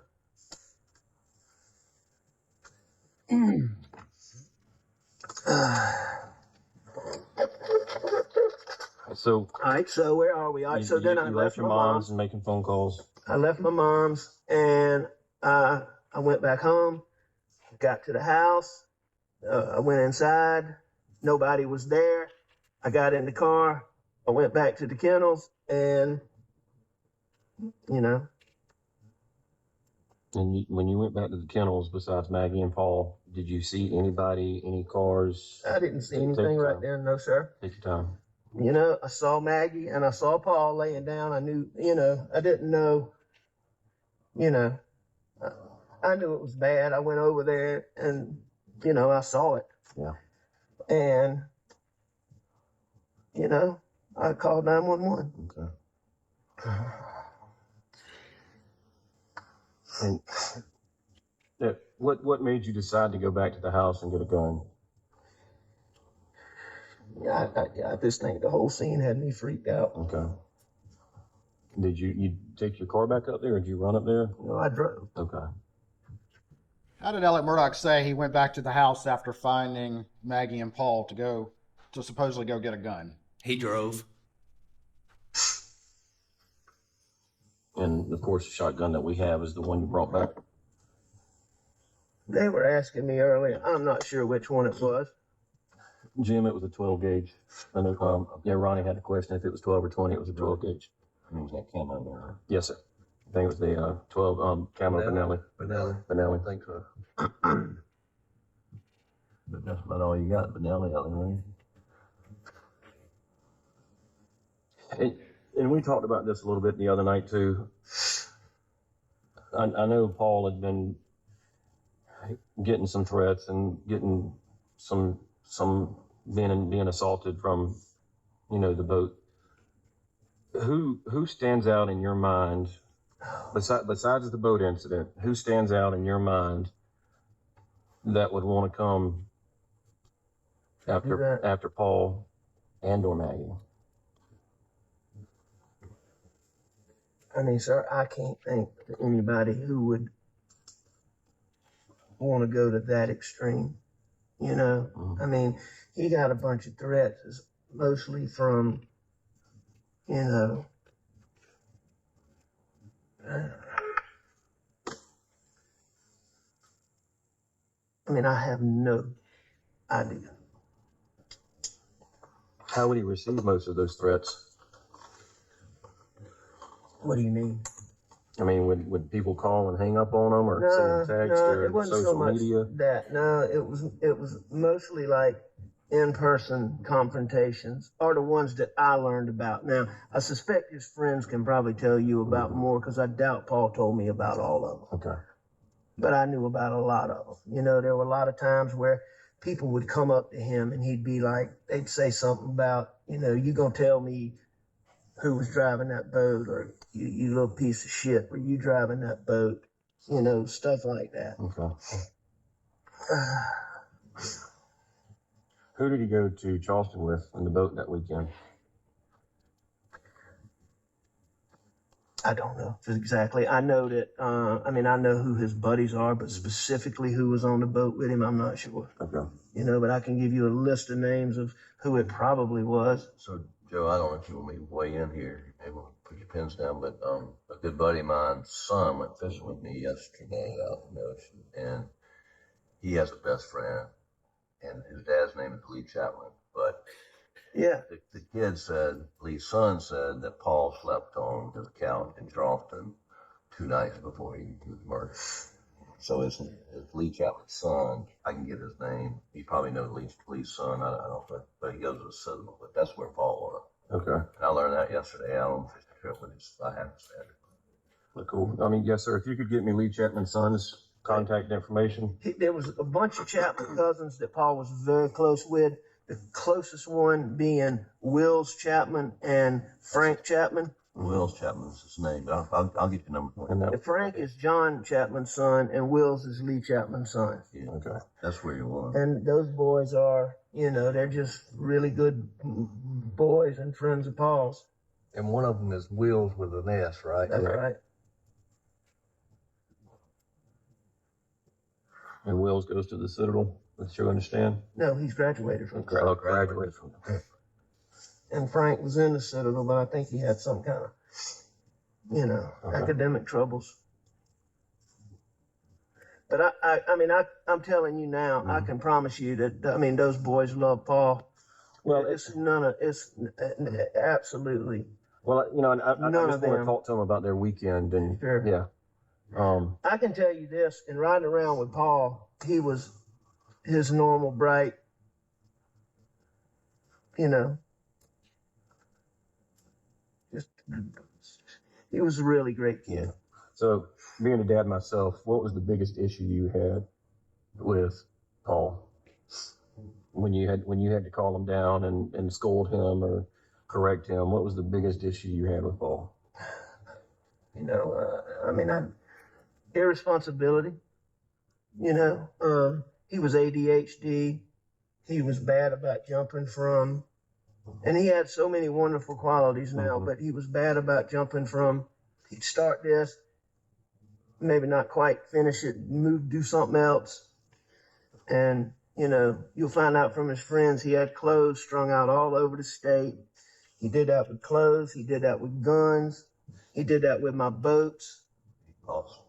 So All right, so where are we? All right, so then I you left your my mom's mom's. and making phone calls. I left my mom's and I went back home, got to the house. I went inside. Nobody was there. I got in the car. I went back to the kennels and, you know, And when you went back to the kennels, besides Maggie and Paul, did you see anybody, any cars? I didn't see Take anything your right time. there. No, sir. Take your time. You know, I saw Maggie and I saw Paul laying down. I knew, you know, I didn't know, you know, I knew it was bad. I went over there and, you know, I saw it. Yeah. And, you know, I called 911. Okay. And what made you decide to go back to the house and get a gun? Yeah, I just think the whole scene had me freaked out. Okay. Did you take your car back up there, or did you run up there? You know, I drove. Okay. How did Alex Murdaugh say he went back to the house after finding Maggie and Paul to supposedly go get a gun? He drove. And of course, the shotgun that we have is the one you brought back. They were asking me earlier. I'm not sure which one it was. Jim, it was a 12 gauge. I know. Yeah, Ronnie had a question if it was 12 or 20. It was a 12 gauge. It was that camo there. Yes, sir. I think it was the 12 camo Benelli. I think so. But that's about all you got, Benelli out there, right? And we talked about this a little bit the other night too. I know Paul had been getting some threats and getting some being assaulted from, you know, the boat. Who stands out in your mind besides the boat incident? Who stands out in your mind that would want to come after Paul and or Maggie? I mean, sir, I can't think of anybody who would want to go to that extreme. You know, I mean, he got a bunch of threats, mostly from, you know, I mean, I have no idea. How would he receive most of those threats? What do you mean? I mean, would people call and hang up on him, or send him text, it or wasn't so social much media? that. No, it was mostly like in-person confrontations, are the ones that I learned about. Now, I suspect his friends can probably tell you about more, because I doubt Paul told me about all of them. Okay. But I knew about a lot of them. You know, there were a lot of times where people would come up to him and he'd be like, they'd say something about, you know, you gonna tell me who was driving that boat, or you little piece of shit, were you driving that boat? You know, stuff like that. Okay. Who did he go to Charleston with in the boat that weekend? I don't know exactly. I know that, I mean, I know who his buddies are, but specifically who was on the boat with him, I'm not sure. Okay. You know, but I can give you a list of names of who it probably was. So, Joe, I don't know if you want me to weigh in here. You may want to put your pens down, but a good buddy of mine's son went fishing with me yesterday out in the ocean, and he has a best friend, and his dad's name is Lee Chapman. But Yeah. the kid said, Lee's son said, that Paul slept on his couch in Charleston 2 nights before he was murdered. So it's Lee Chapman's son. I can get his name. You probably know Lee's son. I don't know, but he goes to the Citadel. But that's where Paul was. Okay. And I learned that yesterday out on the fishing trip with his. I haven't said it. Well, cool. I mean, yes, sir. If you could get me Lee Chapman's son's contact information. There was a bunch of Chapman cousins that Paul was very close with. The closest one being Wills Chapman and Frank Chapman. Wills Chapman's his name, but I'll get your number for And you. that, Frank is John Chapman's son, and Wills is Lee Chapman's son. Yeah, okay. that's where you want. And those boys are, you know, they're just really good boys and friends of Paul's. And one of them is Wheels with an S, right? That's right. And Wills goes to the Citadel, that you understand? No, he's graduated from. Graduated from. And Frank was in the Citadel, but I think he had some kind of, Okay. academic troubles. But I'm telling you now, I can promise you that, those boys love Paul. Well, It's absolutely. Well, and I None just of want to them. talk to him about their weekend and, Sure. yeah. I can tell you this, in riding around with Paul, he was his normal bright, just, he was a really great kid. So being a dad myself, what was the biggest issue you had with Paul? When you had to call him down and scold him or correct him, what was the biggest issue you had with Paul? Irresponsibility. He was ADHD. He was bad about jumping from, and he had so many wonderful qualities now, but he was bad about jumping from, he'd start this, maybe not quite finish it, do something else. And, you'll find out from his friends, he had clothes strung out all over the state. He did that with clothes. He did that with guns. He did that with my boats. Lost.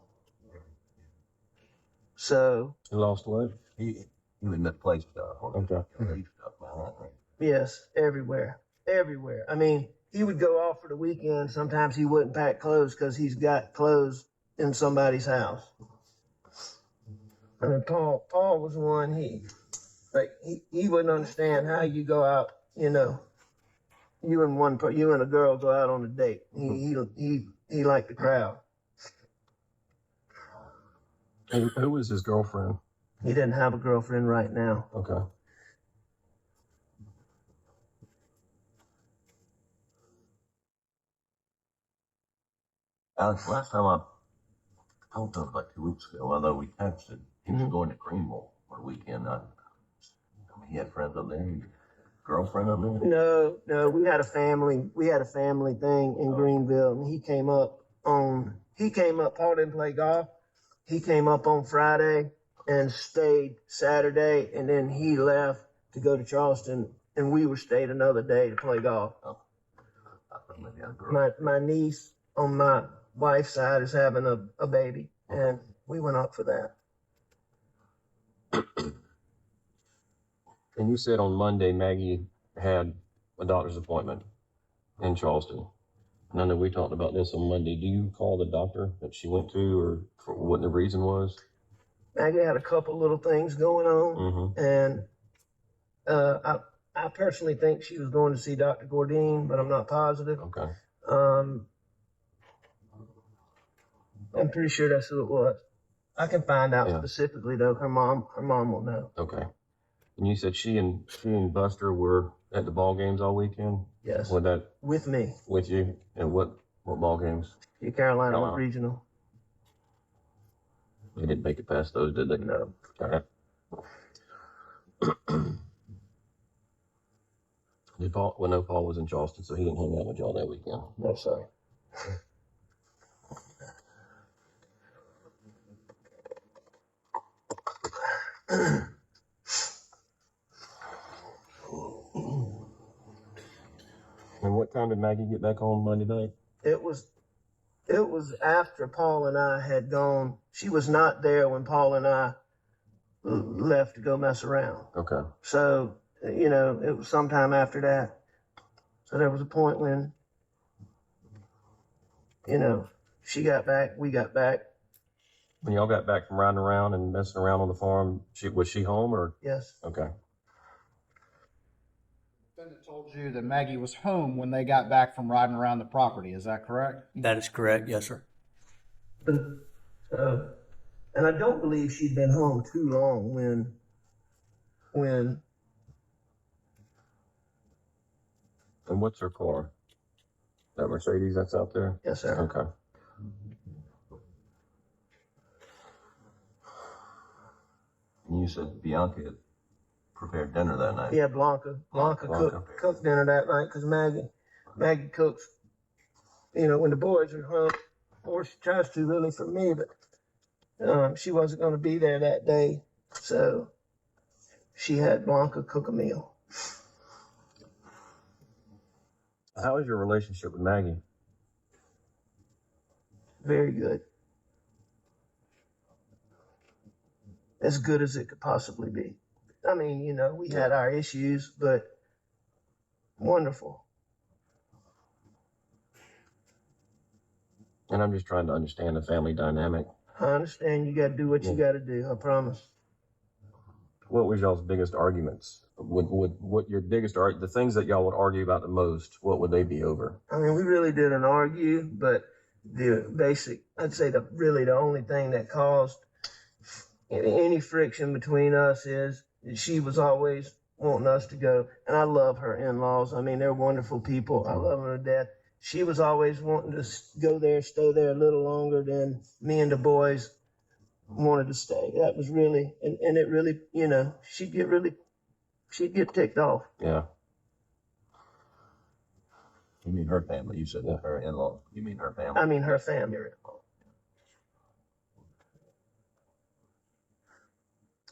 So, You lost what? He would misplace stuff. Okay. Leave stuff behind. yes, everywhere. He would go off for the weekend. Sometimes he wouldn't pack clothes because he's got clothes in somebody's house. Paul was one, he wouldn't understand how you go out, you and a girl go out on a date. He liked the crowd. Who was his girlfriend? He didn't have a girlfriend right now. Okay. Alex, last time I don't know, like 2 weeks ago, although we texted, he was going to Greenville for a weekend. He had friends up there, girlfriend up there. No, we had a family thing in Greenville, and he came up, Paul didn't play golf. He came up on Friday and stayed Saturday, and then he left to go to Charleston, and we stayed another day to play golf. I thought maybe a girl. My niece on my wife's side is having a baby, and we went up for that. And you said on Monday Maggie had a doctor's appointment in Charleston. And I know we talked about this on Monday. Do you call the doctor that she went to, or for what the reason was? Maggie had a couple little things going on, and I personally think she was going to see Dr. Gordine, but I'm not positive. Okay. I'm pretty sure that's who it was. I can find out Yeah. specifically though. Her mom will know. Okay. And you said she and Buster were at the ball games all weekend? Yes, Was that with me. with you? And what ball games? The Carolina Carolina. Regional. They didn't make it past those, did they? No. All right. Paul was in Charleston, so he didn't hang out with y'all that weekend. No, sir. And what time did Maggie get back home Monday night? It was after Paul and I had gone. She was not there when Paul and I left to go mess around. Okay. So, it was sometime after that. So there was a point when, she got back, we got back. When y'all got back from riding around and messing around on the farm, was she home or? Yes. Okay. Defendant told you that Maggie was home when they got back from riding around the property. Is that correct? That is correct, yes, sir. And I don't believe she'd been home too long when. And what's her car? That Mercedes that's out there? Yes, sir. Okay. And you said Bianca had prepared dinner that night. Yeah, Blanca cooked dinner that night because Maggie cooks. When the boys are home, or she tries to really for me, but She wasn't going to be there that day, so she had Blanca cook a meal. How is your relationship with Maggie? Very good. As good as it could possibly be. I mean, you know, we had our issues, but wonderful. And I'm just trying to understand the family dynamic. I understand you got to do what you got to do. I promise. What was y'all's biggest arguments? What your biggest the things that y'all would argue about the most, what would they be over? I mean, we really didn't argue, but I'd say the only thing that caused any friction between us is she was always wanting us to go. And I love her in-laws. I mean, they're wonderful people. I love them to death. She was always wanting to go there, stay there a little longer than me and the boys wanted to stay. That was really, and it really, you know, she'd get ticked off. Yeah. You mean her family? You said her in-law. You mean her family? I mean, her family.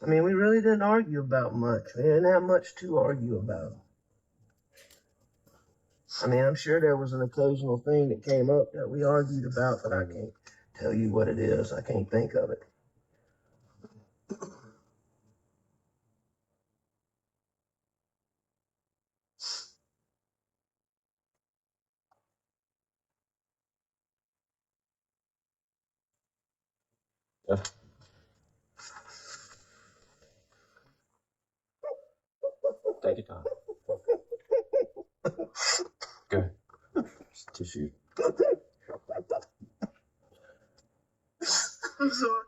I mean, we really didn't argue about much. We didn't have much to argue about. I mean, I'm sure there was an occasional thing that came up that we argued about, but I can't tell you what it is. I can't think of it. Yeah. Take your time. Good. Tissue. I'm sorry.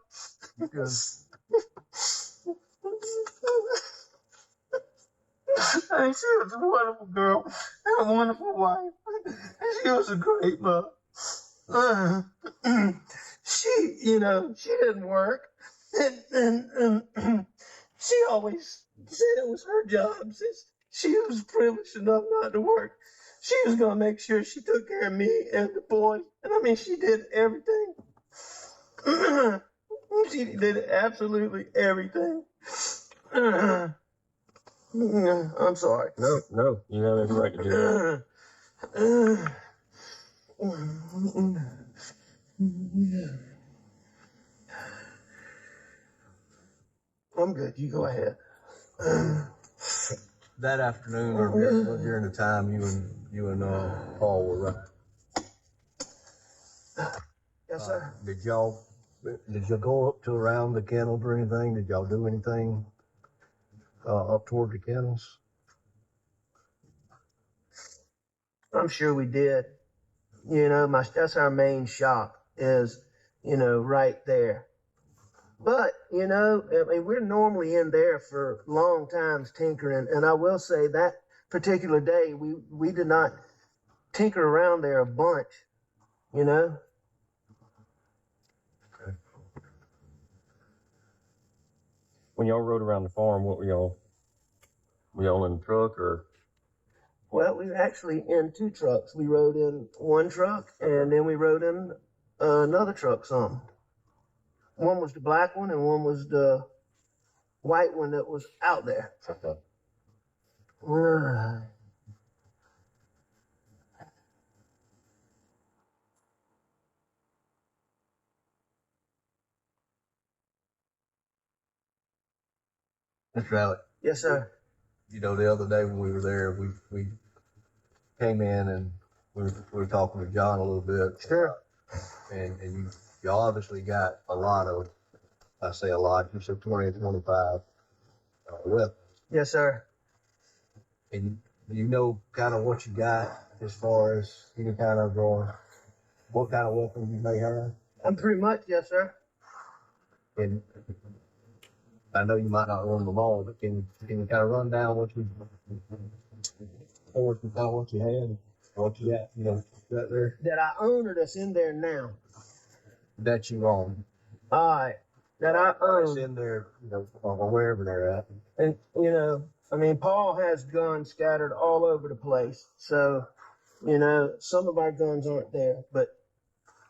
Hey, she was a wonderful girl and a wonderful wife. She was a great mother. She, you know, she didn't work, and she always said it was her job since she was privileged enough not to work. She was gonna make sure she took care of me and the boys, and I mean, she did everything. She did absolutely everything. I'm sorry. No, you have every right to do that. I'm good. You go ahead. That afternoon or during the time you and Paul were running, Yes, sir. did y'all go up to around the kennels or anything? Did y'all do anything up toward the kennels? I'm sure we did. You know, that's our main shop is, you know, right there. But, you know, I mean, we're normally in there for long times tinkering. And I will say that particular day, we did not tinker around there a bunch, you know? When y'all rode around the farm, what were y'all in the truck or? Well, we were actually in two trucks. We rode in one truck and then we rode in another truck some. One was the black one and one was the white one that was out there. Okay. Mr. Alex, Yes, sir. you know, the other day when we were there, we came in and we were talking to John a little bit. Sure. And you obviously got a lot of, I say a lot, you said 20 to 25 weapons. Yes, sir. And you know kind of what you got as far as any kind of, what kind of weapon you may have? I'm pretty much, yes, sir. And I know you might not own them all, but can you kind of run down what you had, what you got, you know, right there? That I own or that's in there now. That you own. All right. That I It's own. in there, you know, or wherever they're at. And, you know, I mean, Paul has guns scattered all over the place. So, you know, some of our guns aren't there. But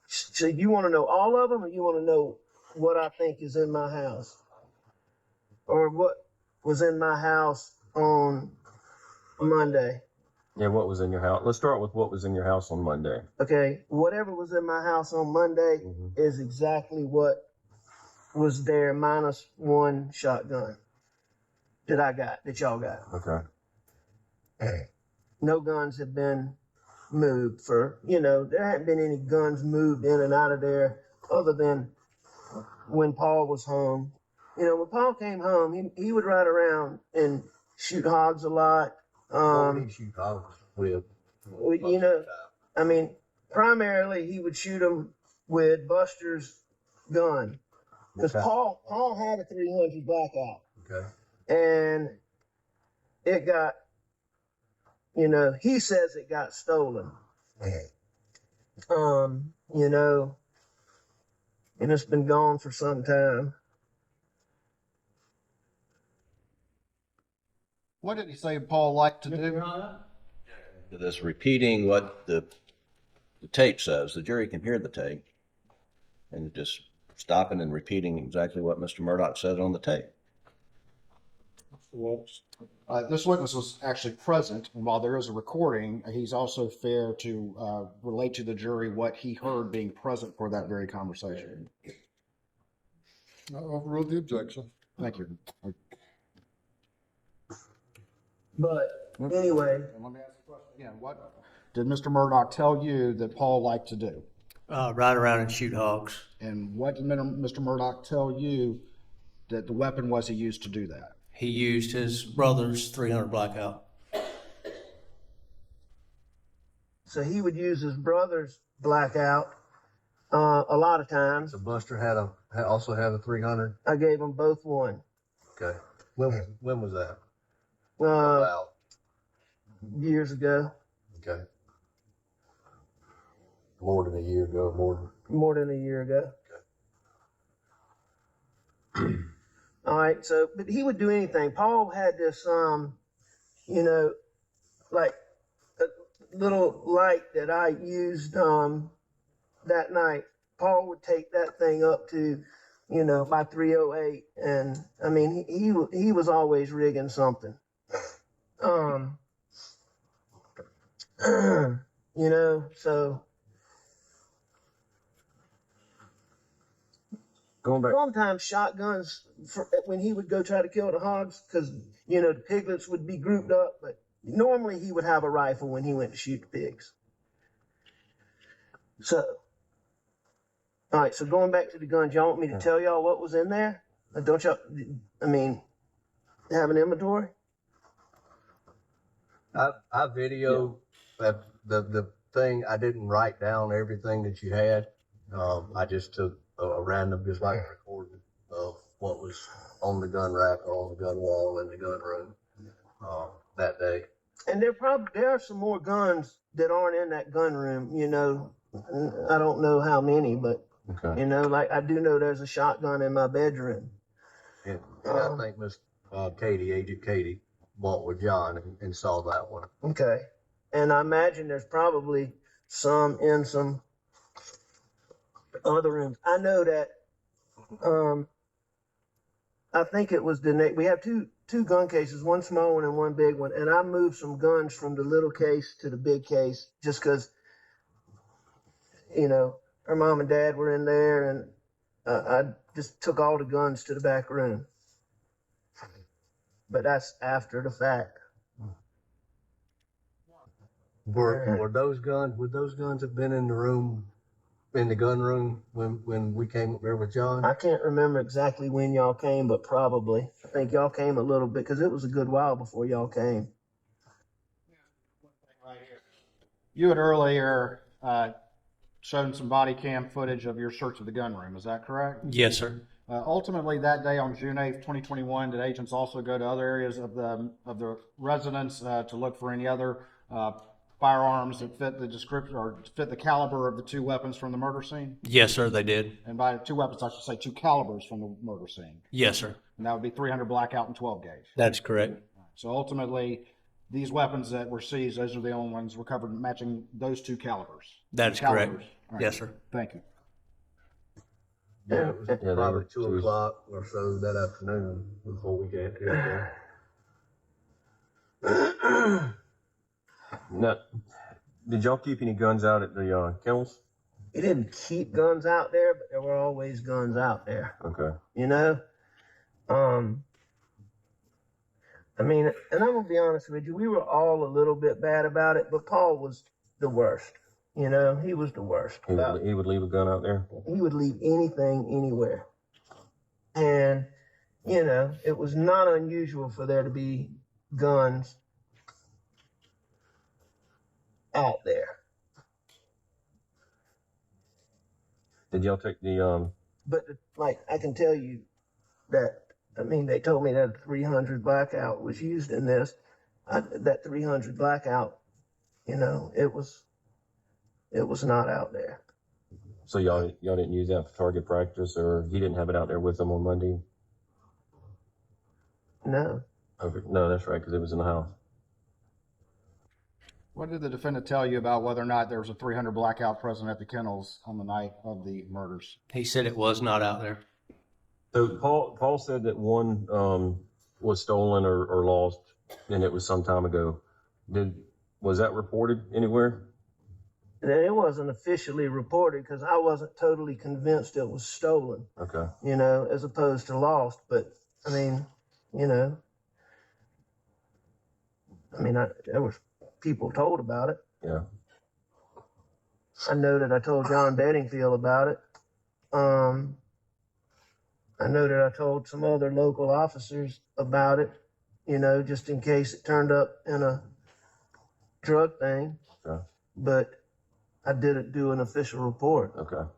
so you want to know all of them or you want to know what I think is in my house, or what was in my house on Monday. Yeah, what was in your house? Let's start with what was in your house on Monday. Okay, whatever was in my house on Monday is exactly what was there, minus one shotgun that y'all got. Okay. No guns have been moved for, there hadn't been any guns moved in and out of there other than when Paul was home. When Paul came home, he would ride around and shoot hogs a lot. What would he shoot hogs with? Primarily he would shoot them with Buster's gun. Because Okay. Paul had a 300 Blackout. Okay. And it got, he says it got stolen. And it's been gone for some time. What did he say Paul liked to do? To this repeating what the tape says. The jury can hear the tape, and just stopping and repeating exactly what Mr. Murdaugh said on the tape. This witness was actually present, and while there is a recording, he's also fair to relate to the jury what he heard being present for that very conversation. I overrule the objection. Thank you. But anyway, And let me ask the question again. What did Mr. Murdaugh tell you that Paul liked to do? Ride around and shoot hogs. And what did Mr. Murdaugh tell you that the weapon was he used to do that? He used his brother's 300 Blackout. so he would use his brother's Blackout a lot of times. So Buster also had a 300. I gave them both one. Okay. When was that? Uh, About. years ago, Okay. More than a year ago. more than a year ago. All right, but he would do anything. Paul had this, like a little light that I used that night. Paul would take that thing up to, by 308, and I mean he was always rigging something. So Going back. sometimes shotguns when he would go try to kill the hogs, because the piglets would be grouped up, but normally he would have a rifle when he went to shoot the pigs. So, all right, so going back to the guns, y'all want me to tell y'all what was in there? Don't y'all, have an inventory? I videoed that the thing. I didn't write down everything that you had. I just took a random, just like recording of what was on the gun rack or on the gun wall in the gun room that day. And there are some more guns that aren't in that gun room. I don't know how many, but Okay. like I do know there's a shotgun in my bedroom. And I think Miss Agent Katie, went with John and saw that one. Okay. And I imagine there's probably some in some other rooms. I know that, I think it was we have two gun cases, one small one and one big one. And I moved some guns from the little case to the big case just because, her mom and dad were in there, and I just took all the guns to the back room. But that's after the fact. Would those guns have been in the room, in the gun room when we came up there with John? I can't remember exactly when y'all came, but probably. I think y'all came a little bit because it was a good while before y'all came. You had earlier shown some body cam footage of your search of the gun room. Is that correct? Yes, sir. Ultimately, that day on June 8th, 2021, did agents also go to other areas of the residence to look for any other firearms that fit the description or fit the caliber of the two weapons from the murder scene? Yes, sir, they did. And by two weapons, I should say two calibers from the murder scene. Yes, sir. And that would be 300 Blackout and 12 gauge. That's correct. So ultimately, these weapons that were seized, those are the only ones recovered matching those two calibers. That's Calibers. correct. All right. Yes, sir. Thank you. Yeah, it was Yeah, they probably were 2 o'clock or so that afternoon before we got there. Now, did y'all keep any guns out at the kennels? He didn't keep guns out there, but there were always guns out there. Okay. You know? I mean, and I'm gonna be honest with you, we were all a little bit bad about it, but Paul was the worst. You know, he was the worst. He would leave a gun out there? He would leave anything anywhere. And, you know, it was not unusual for there to be guns out there. Did y'all take the But, like, I can tell you that, I mean, they told me that a 300 Blackout was used in this. That 300 Blackout, you know, it was not out there. so y'all didn't use that for target practice, or he didn't have it out there with them on Monday? No. Okay. No, that's right, because it was in the house. What did the defendant tell you about whether or not there was a 300 Blackout present at the kennels on the night of the murders? He said it was not out there. So Paul said that one was stolen or lost, and it was some time ago. Was that reported anywhere? It wasn't officially reported because I wasn't totally convinced it was stolen, Okay. you know, as opposed to lost. But, I mean, you know, there was people told about it. Yeah. I know that I told John Bedingfield about it. I know that I told some other local officers about it, you know, just in case it turned up in a drug thing. Okay. But I didn't do an official report. Okay.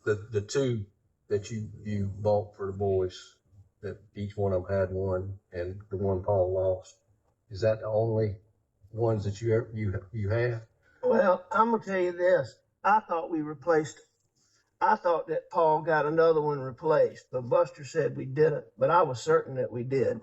The two that you bought for the boys, that each one of them had one, and the one Paul lost, is that the only ones that you have? Well, I'm gonna tell you this. I thought that Paul got another one replaced, but Buster said we didn't. But I was certain that we did.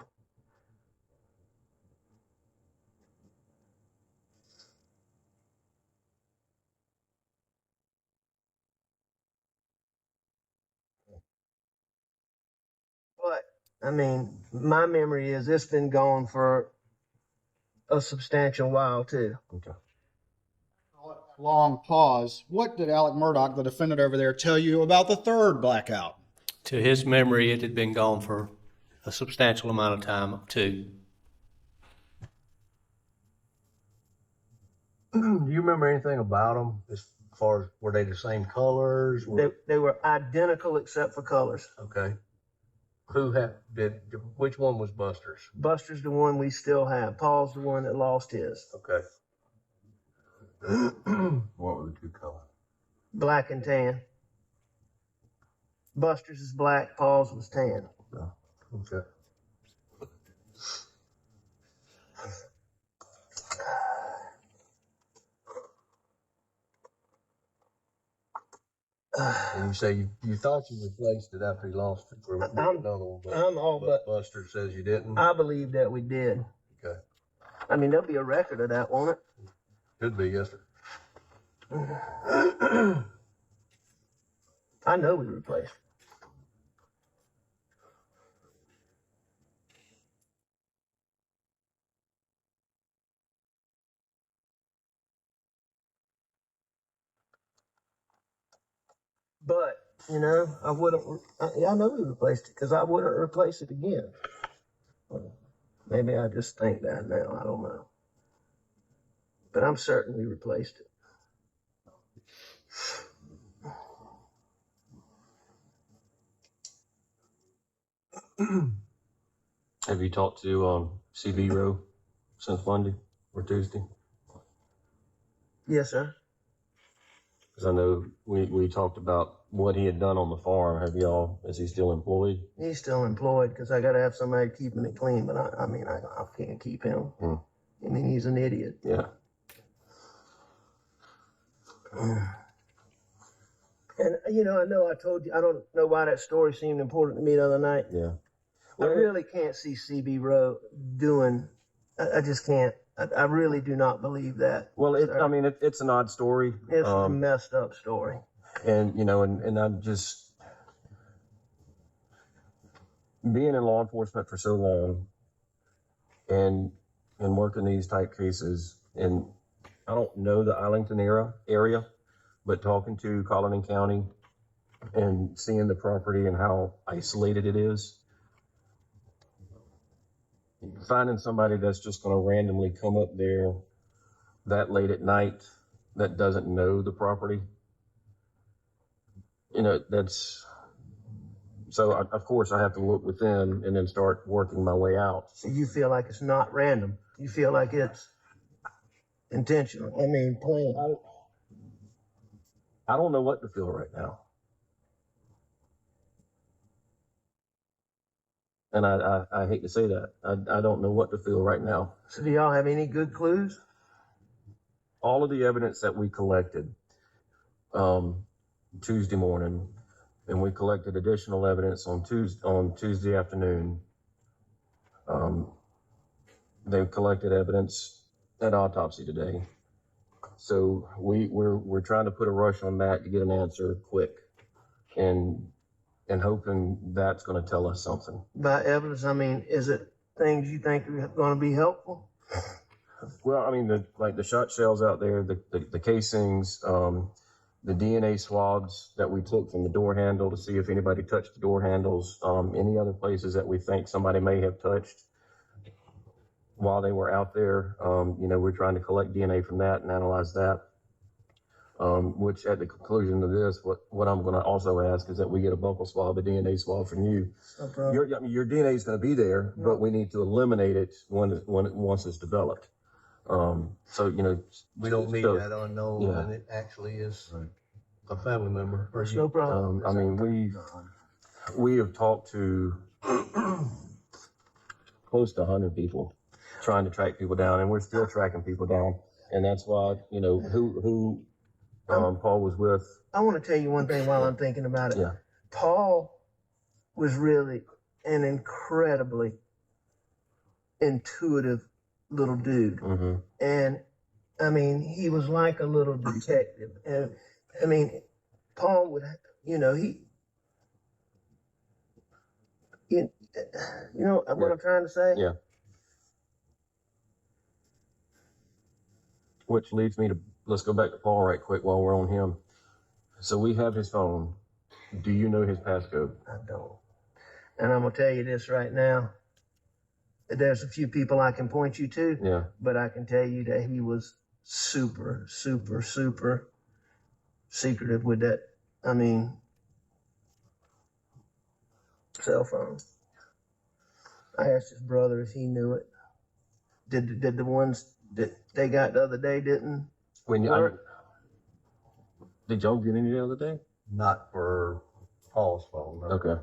But I mean, my memory is it's been gone for a substantial while too. Okay. Long pause. What did Alex Murdaugh, the defendant over there, tell you about the third Blackout? To his memory, it had been gone for a substantial amount of time, too. Do you remember anything about them as far as were they the same colors? They were identical except for colors. Okay. Which one was Buster's? Buster's the one we still have. Paul's the one that lost his. Okay. What were the two colors? Black and tan. Buster's is black, Paul's was tan. Okay. And you say you thought you replaced it after you lost it for another one, but Buster says you didn't. I believe that we did. Okay. I mean, there'll be a record of that, won't it? Could be, yes, sir. I know we replaced. But, you know, I know we replaced it because I wouldn't replace it again. Maybe I just think that now. I don't know. But I'm certain we replaced it. Have you talked to CB Rowe since Monday or Tuesday? Yes, sir. Because I know we talked about what he had done on the farm. Is he still employed? He's still employed because I got to have somebody keeping it clean. But I can't keep him. Hmm. I mean, he's an idiot. Yeah. And, you know, I told you, I don't know why that story seemed important to me the other night. Yeah. I really can't see CB Rowe doing, I just can't. I really do not believe that. Well, sir. I mean, it's an odd story. It's a messed up story. And, you know, and I'm just being in law enforcement for so long and working these type cases. And I don't know the Arlington area, but talking to Colleton County and seeing the property and how isolated it is, finding somebody that's just going to randomly come up there that late at night that doesn't know the property, you know, that's, so of course I have to look within and then start working my way out. So you feel like it's not random. You feel like it's intentional. I mean, planned. I don't know what to feel right now. And I hate to say that. I don't know what to feel right now. So do y'all have any good clues? All of the evidence that we collected Tuesday morning, and we collected additional evidence on Tuesday afternoon. They collected evidence at autopsy today. So we're trying to put a rush on that to get an answer quick, and hoping that's going to tell us something. By evidence, I mean, is it things you think are going to be helpful? Well, I mean, the shot shells out there, the casings, the DNA swabs that we took from the door handle to see if anybody touched the door handles, any other places that we think somebody may have touched while they were out there. You know, we're trying to collect DNA from that and analyze that. Which at the conclusion of this, what I'm going to also ask is that we get a buccal swab, a DNA swab from you. Okay. Your DNA is going to be there, but we need to eliminate it once it's developed. So, you know, We don't need so, that unknown, yeah. and it actually is a family member. That's no problem. I mean, we have talked to close to 100 people trying to track people down, and we're still tracking people down. And that's why, you know, who Paul was with. I want to tell you one thing while I'm thinking about it. Yeah. Paul was really an incredibly intuitive little dude. Mm-hmm. And I mean, he was like a little detective. And I mean, Paul would, you know, you know what I'm trying to say? Yeah. Which leads me to, let's go back to Paul right quick while we're on him. So we have his phone. Do you know his passcode? I don't. And I'm going to tell you this right now. There's a few people I can point you to, Yeah. but I can tell you that he was super, super, super secretive with that. I mean, cell phone. I asked his brother if he knew it. Did the ones that they got the other day didn't work? Did y'all get any the other day? Not for Paul's phone. No. Okay.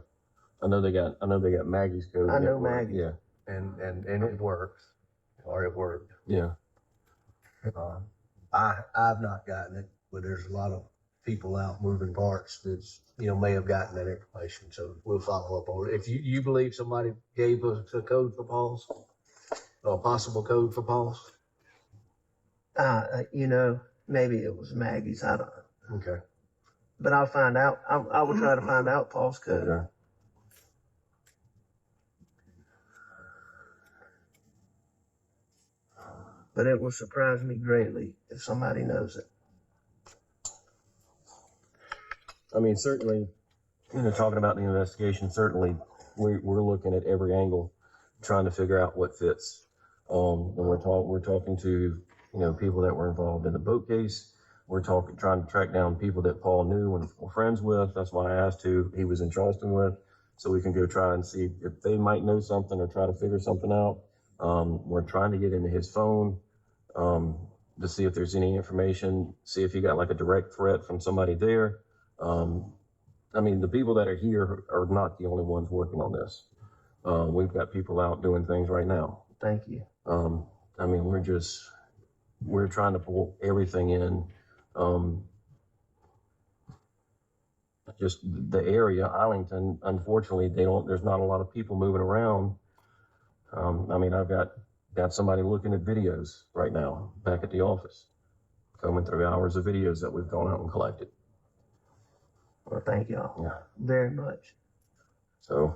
I know they got Maggie's code. I know network. Maggie. Yeah. And it works, or it worked. Yeah. I've not gotten it, but there's a lot of people out moving parts that, you know, may have gotten that information. So we'll follow up on it. If you believe somebody gave us a code for Paul's, or a possible code for Paul's. You know, maybe it was Maggie's. I don't know. Okay. But I'll find out. I will try to find out Paul's code. Okay. But it will surprise me greatly if somebody knows it. I mean, certainly, you know, talking about the investigation, certainly we're looking at every angle, trying to figure out what fits. And we're talking to, you know, people that were involved in the boat case. We're trying to track down people that Paul knew and were friends with. That's why I asked who he was in Charleston with, so we can go try and see if they might know something or try to figure something out. We're trying to get into his phone to see if there's any information, see if he got like a direct threat from somebody there. I mean, the people that are here are not the only ones working on this. We've got people out doing things right now. Thank you. I mean, we're trying to pull everything in. just the area, Arlington, unfortunately, there's not a lot of people moving around. I mean, I've got somebody looking at videos right now back at the office, combing through hours of videos that we've gone out and collected. Well, thank y'all Yeah. very much. So,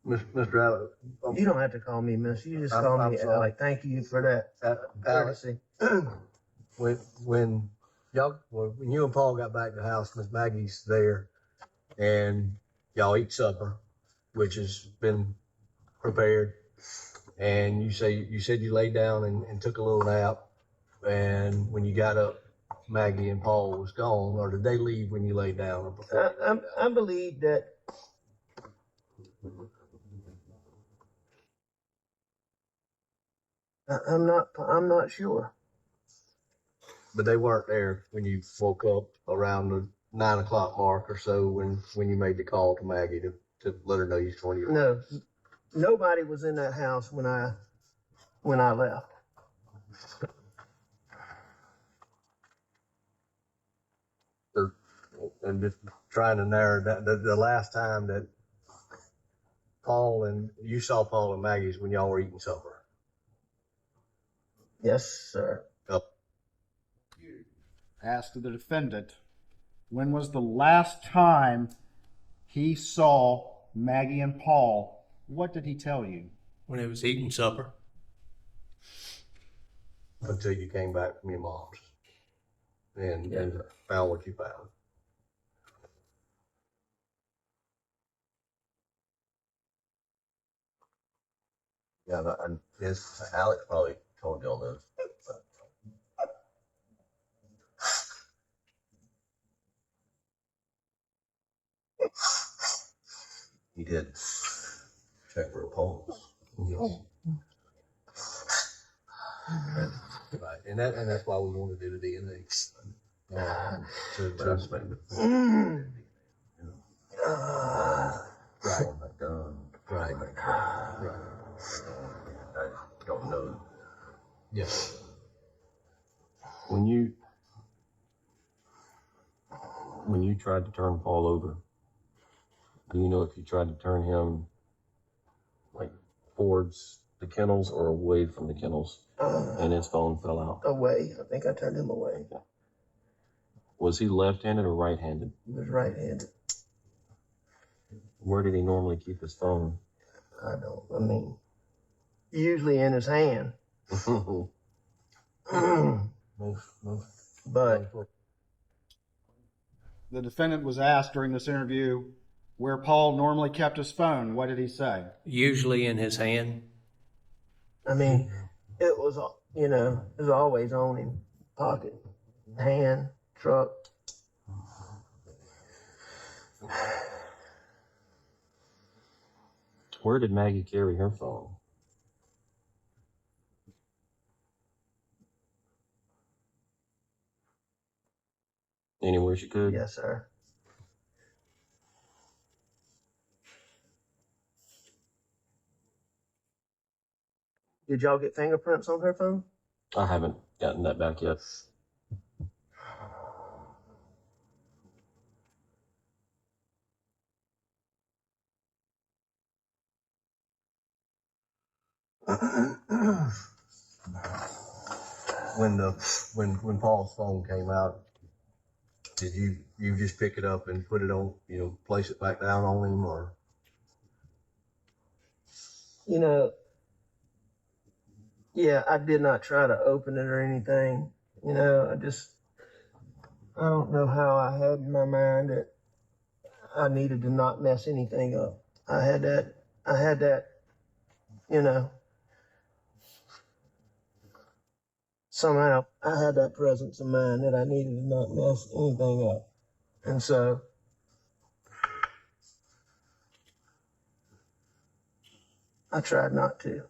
Mr. Alex. You don't have to call me Miss. You just I'm- call I'm me sorry. Alec. Thank you for that Alex, courtesy. when you and Paul got back to the house, Miss Maggie's there, and y'all eat supper, which has been prepared, and you said you laid down and took a little nap, and when you got up, Maggie and Paul was gone, or did they leave when you laid down? Or before you laid down? I believe that. I'm not sure. But they weren't there when you woke up around the 9 o'clock mark or so when you made the call to Maggie to let her know you was 20 years old. No, nobody was in that house when I left. And just trying to narrow down the last time that you saw Paul and Maggie's when y'all were eating supper. Yes, sir. Up. Asked the defendant, when was the last time he saw Maggie and Paul? What did he tell you? When it was eating supper. Until you came back from your mom's and found what you found. Yeah, I guess Alex probably told you all those. He did check for a pulse. Yes. Right, and that's why we want to do the DNA. Right. Right. Right. I don't know. Yes. when you tried to turn Paul over, do you know if you tried to turn him like towards the kennels or away from the kennels and his phone fell out? Away. I think I turned him away. Was he left-handed or right-handed? He was right-handed. Where did he normally keep his phone? I mean, usually in his hand. But The defendant was asked during this interview where Paul normally kept his phone. What did he say? Usually in his hand. I mean, it was always on him. Pocket, hand, truck. Where did Maggie carry her phone? Anywhere she could? Yes, sir. Did y'all get fingerprints on her phone? I haven't gotten that back yet. When Paul's phone came out, did you just pick it up and put it on, place it back down on him, or? Yeah, I did not try to open it or anything. I don't know how I had in my mind that I needed to not mess anything up. I had that, somehow I had that presence of mind that I needed to not mess anything up. And so I tried not to.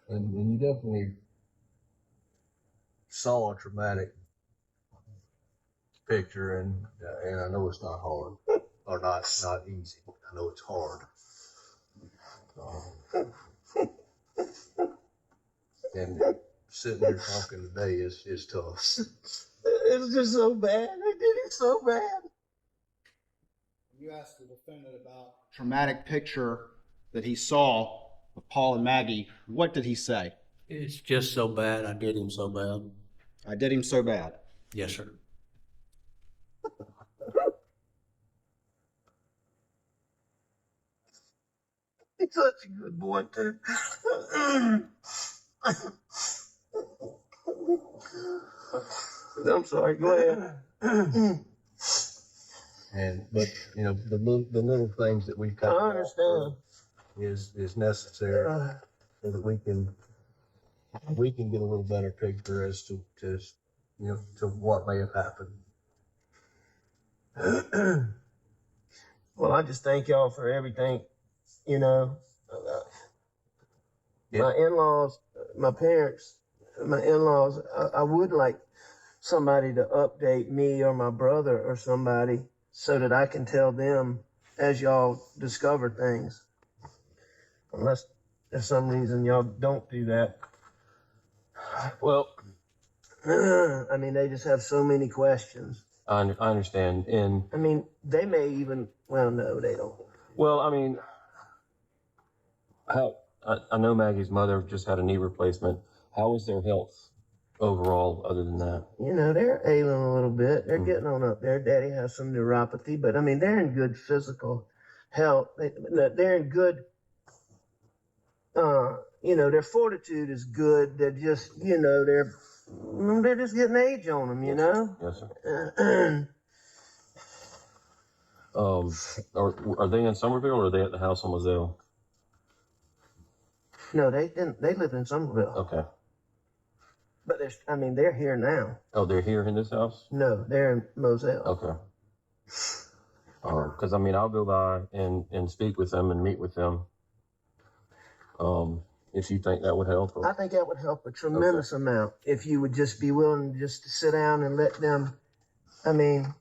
And you definitely saw a traumatic picture, and I know it's not hard, or not easy. I know it's hard. And sitting here talking today is tough. It's just so bad. They did it so bad. You asked the defendant about traumatic picture that he saw of Paul and Maggie. What did he say? It's just so bad. I did him so bad. I did him so bad. Yes, sir. He's such a good boy, too. I'm sorry, go ahead. But you know, the little things that we've I got understand. is necessary so that we can get a little better picture as to you know, to what may have happened. Well, I just thank y'all for everything, you know. Yeah. My in-laws, my parents, my in-laws, I would like somebody to update me or my brother or somebody so that I can tell them as y'all discover things. Unless there's some reason y'all don't do that. Well, I mean, they just have so many questions. I understand. And I mean, they may even, well, no, they don't. well, I mean, I know Maggie's mother just had a knee replacement. How is their health overall, other than that? You know, they're ailing a little bit. They're getting on up there. Daddy has some neuropathy, but I mean, they're in good physical health. They're in good, you know, their fortitude is good. They're just, you know, they're just getting age on them, you know? Yes, sir. Are they in Somerville or are they at the house on Moselle? No, they live in Somerville. Okay. But they're here now. Oh, they're here in this house? No, they're in Moselle. Okay. Because I mean, I'll go by and speak with them and meet with them. If you think that would help. I think that would help a tremendous amount if you would just be willing just to sit down and let them. I mean,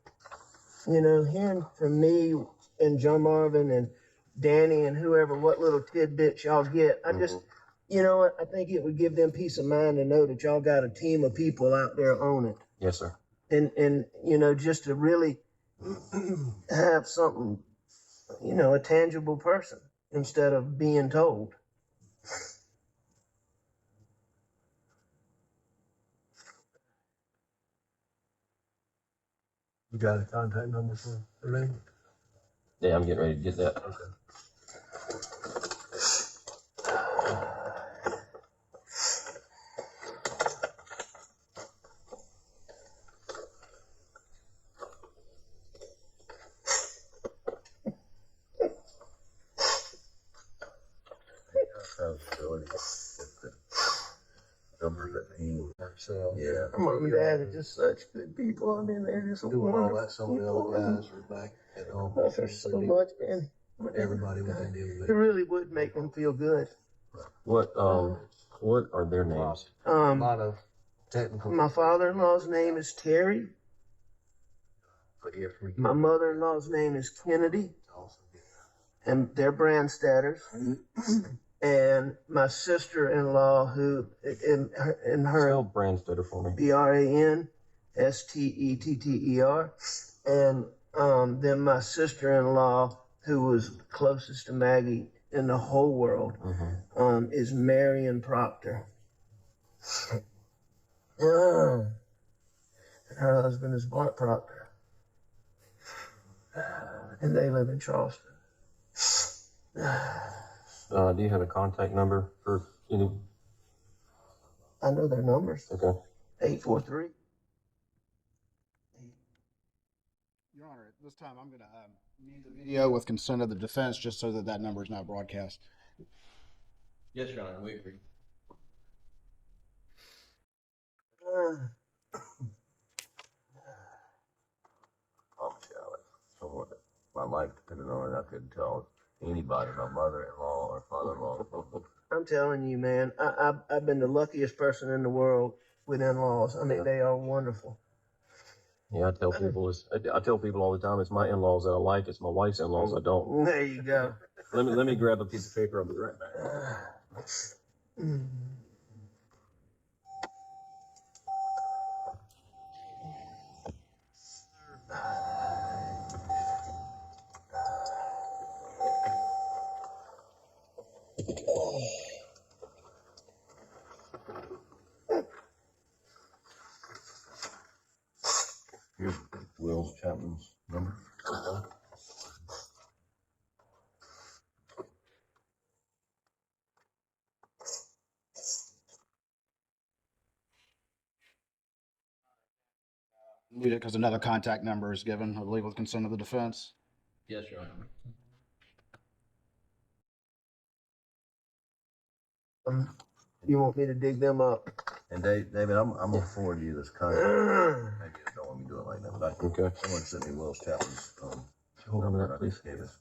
you know, hearing from me and John Marvin and Danny and whoever, what little tidbits y'all get, I just, you know what, I think it would give them peace of mind to know that y'all got a team of people out there on it. Yes, sir. And you know, just to really have something, you know, a tangible person instead of being told. You got a contact number for Renee? Yeah, I'm getting ready to get that. Okay. Numbers that mean, So yeah. Mom and Dad are just such good people. I mean, they're just doing all wonderful that, some of the people. other guys are back at home. Love her so much, man. Everybody was in dealing It with it. really would make them feel good. What are their names? A lot of technical. My father-in-law's name is Terry. My mother-in-law's name is Kennedy, and they're Brandstatters. And my sister-in-law, who in her Spell Brandstetter for me. Branstetter, and then my sister-in-law, who was closest to Maggie in the whole world, is Marion Proctor. And her husband is Bart Proctor, and they live in Charleston. Do you have a contact number for any? I know their numbers. Okay. 843. Your Honor, at this time, I'm going to mute the video with consent of the defense just so that number is not broadcast. Yes, Your Honor, we agree. Someone, my life depended on it. I couldn't tell anybody, my mother-in-law or father-in-law. I'm telling you, man, I've been the luckiest person in the world with in-laws. I mean, they are wonderful. Yeah, I tell people all the time, it's my in-laws that I like, it's my wife's in-laws I don't. There you go. Let me grab a piece of paper. I'll be right back. Here's Will Chapman's number. Need it because another contact number is given, I believe, with consent of the defense. Yes, Your Honor. You want me to dig them up? And David, I'm gonna forward you this contact. Maybe you don't want me to do it like that, but Okay. someone sent me Will Chapman's, Hold on to that, please. gave us.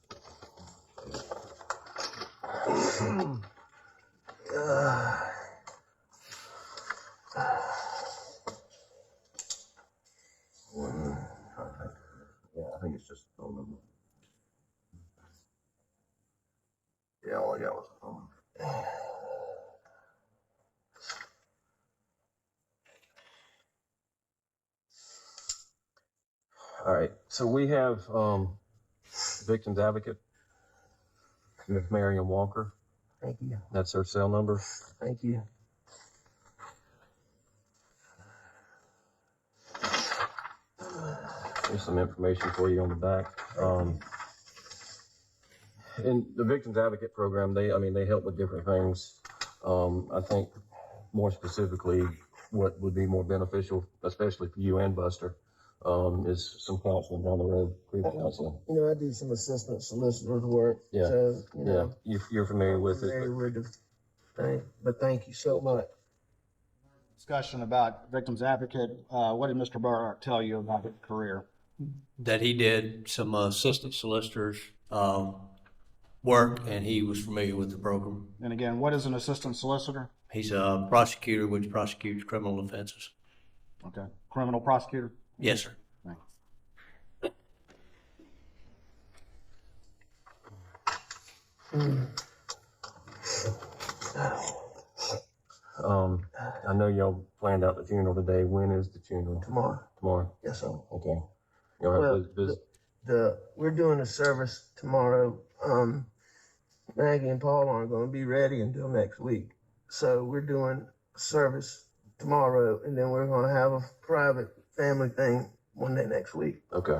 Contact. Yeah, I think it's just a phone number. Yeah, all I got was a phone. All right, so we have victim's advocate, Ms. Marion Walker. Thank you. That's her cell number. Thank you. There's some information for you on the back. In the victim's advocate program, they help with different things. I think more specifically, what would be more beneficial, especially for you and Buster, is some counseling down the road, pre-counseling. You know, I do some assistant solicitor's work. Yeah. So, you Yeah, know, you're familiar with it. familiar with the thing, but thank you so much. Discussion about victim's advocate. What did Mr. Murdaugh tell you about his career? That he did some assistant solicitors work, and he was familiar with the program. And again, what is an assistant solicitor? He's a prosecutor which prosecutes criminal offenses. Okay. Criminal prosecutor? Yes, sir. Thanks. I know y'all planned out the funeral today. When is the funeral? Tomorrow. Tomorrow. Yes, sir. Okay. Y'all Well, have visit. We're doing a service tomorrow. Maggie and Paul aren't going to be ready until next week. So we're doing a service tomorrow, and then we're going to have a private family thing one day next week. Okay.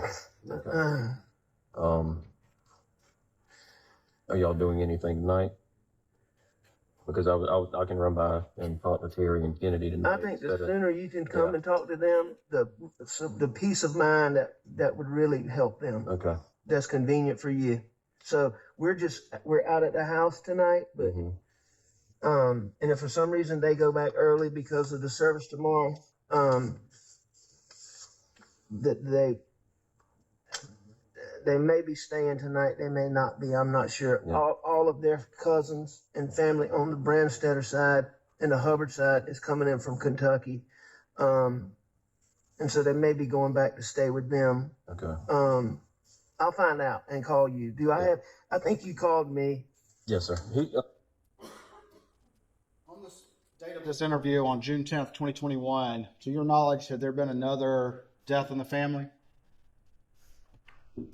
Are y'all doing anything tonight? Because I can run by and talk to Terry and Kennedy tonight. I think the instead of- sooner you can come Yeah. and talk to them, the peace of mind that would really help them. Okay. That's convenient for you. So we're out at the house tonight, but Mhm. And if for some reason they go back early because of the service tomorrow, that they may be staying tonight, they may not be, I'm not sure. Yeah. All of their cousins and family on the Branstetter side and the Hubbard side is coming in from Kentucky. And so they may be going back to stay with them. Okay. I'll find out and call you. I think you called me. Yes, sir. On this date of this interview on June 10th, 2021, to your knowledge, had there been another death in the family?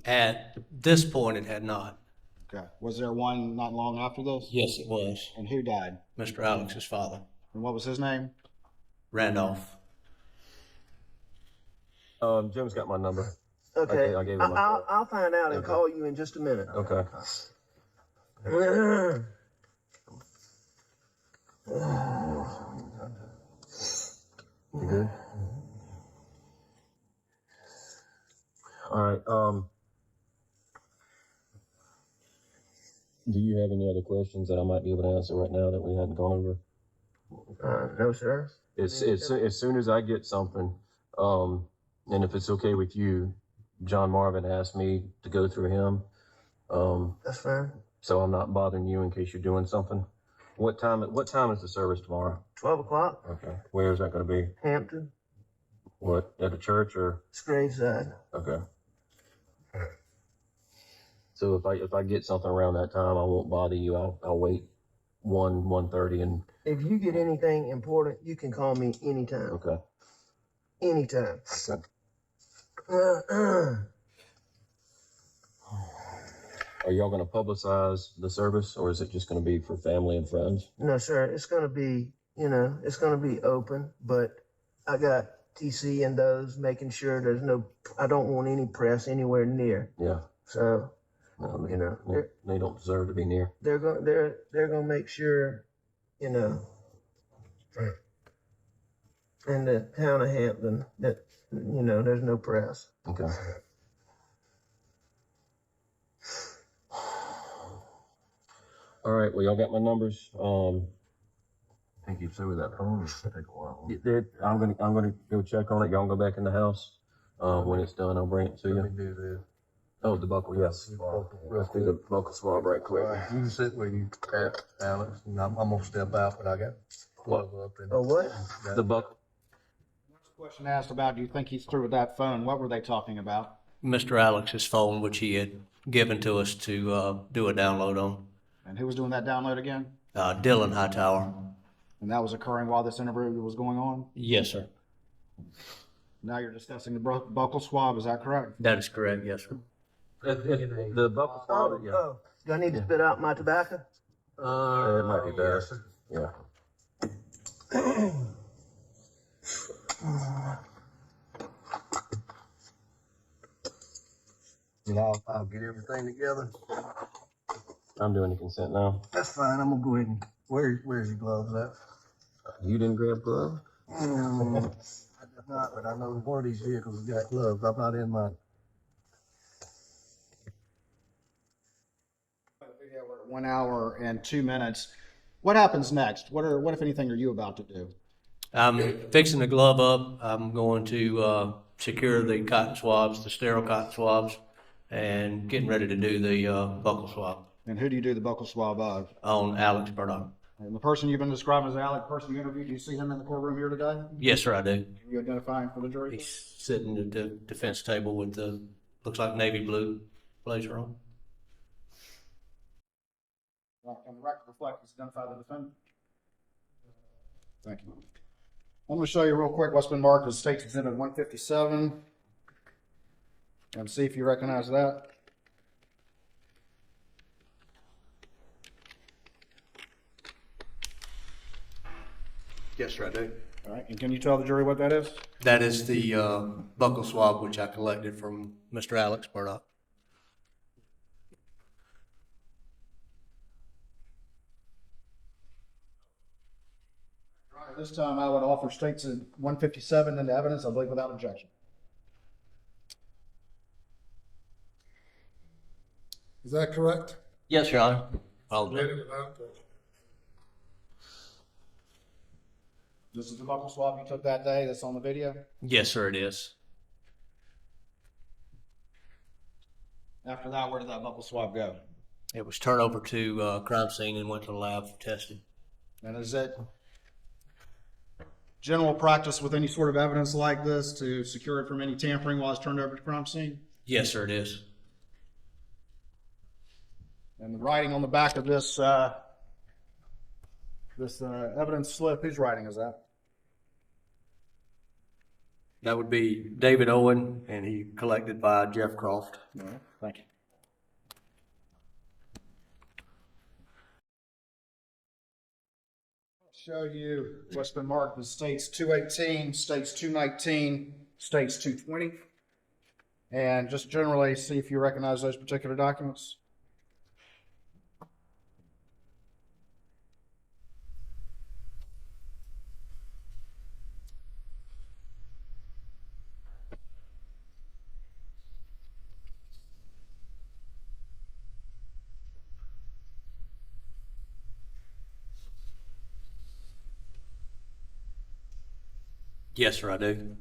At this point, it had not. Okay. Was there one not long after this? Yes, it was. And who died? Mr. Alex's father, And what was his name? Randolph. Jim's got my number. Okay. I gave him my I'll find out and Okay. call you in just a minute. Okay. You good? All right. Do you have any other questions that I might be able to answer right now that we hadn't gone over? No, sir. As soon as I get something, and if it's okay with you, John Marvin asked me to go through him. That's fine. So I'm not bothering you in case you're doing something. What time is the service tomorrow? 12 o'clock, Okay. Where is that going to be? Hampton, What, at the church or? it's Graveside. Okay. So if I get something around that time, I won't bother you. I'll wait 1:30 and If you get anything important, you can call me anytime. okay. Anytime. Okay. Are y'all going to publicize the service, or is it just going to be for family and friends? No, sir. It's going to be, it's going to be open, but I got TC and those, making sure there's no, I don't want any press anywhere near. Yeah. So, No, you know, they don't deserve to be near. they're gonna make sure, you know, in the town of Hampton that, you know, there's no press. Okay. All right. Well, y'all got my numbers. I think you said with that phone, it's gonna take a while. I'm gonna go check on it. Y'all go back in the house. When it's done, I'll bring it to Let me you. do this. Oh, the buckle, yes. Real Let's do the buckle swab right quick. All right, you can sit where you at, Alex, and I'm gonna step out, but I got glove up and. Oh, what? The buckle. Question asked about, do you think he's through with that phone? What were they talking about? Mr. Alex's phone, which he had given to us to do a download on. And who was doing that download again? Dylan Hightower. And that was occurring while this interview was going on? Yes, sir. Now you're discussing the buccal swab, is that correct? That is correct, yes, sir. The buckle swab, yeah. Oh, do I need to spit out my tobacco? It might be best. Yeah. And I'll get everything together. I'm doing the consent now. That's fine, I'm gonna go ahead and, where's your gloves at? You didn't grab gloves? I did not, but I know one of these vehicles has got gloves. I'm not in mine. We're at 1 hour and 2 minutes. What happens next? What if anything, are you about to do? I'm fixing the glove up. I'm going to secure the cotton swabs, the sterile cotton swabs, and getting ready to do the buccal swab And who do you do the buccal swab of? on Alex Murdaugh. And the person you've been describing as Alex, the person you interviewed, do you see him in the courtroom here today? Yes, sir, I do. Can you identify him for the jury? He's sitting at the defense table with the, looks like navy blue blazer on. Can the record reflect he's identified the defendant? Thank you. I'm going to show you real quick what's been marked as State's Exhibit 157 and see if you recognize that. Yes, sir, I do. All right, and can you tell the jury what that is? That is the buccal swab which I collected from Mr. Alex Murdaugh. At this time, I would offer State's 157 into evidence, I believe, without objection. Is that correct? Yes, Your Honor. Read it without objection. This is the buccal swab you took that day that's on the video? Yes, sir, it is. After that, where did that buccal swab go? It was turned over to crime scene and went to the lab for testing. And is it general practice with any sort of evidence like this to secure it from any tampering while it's turned over to crime scene? Yes, sir, it is. And the writing on the back of this evidence slip, whose writing is that? That would be David Owen, and he collected by Jeff Croft. All right, thank you. Show you what's been marked as States 218, States 219, States 220. And just generally see if you recognize those particular documents. Yes, sir, I do.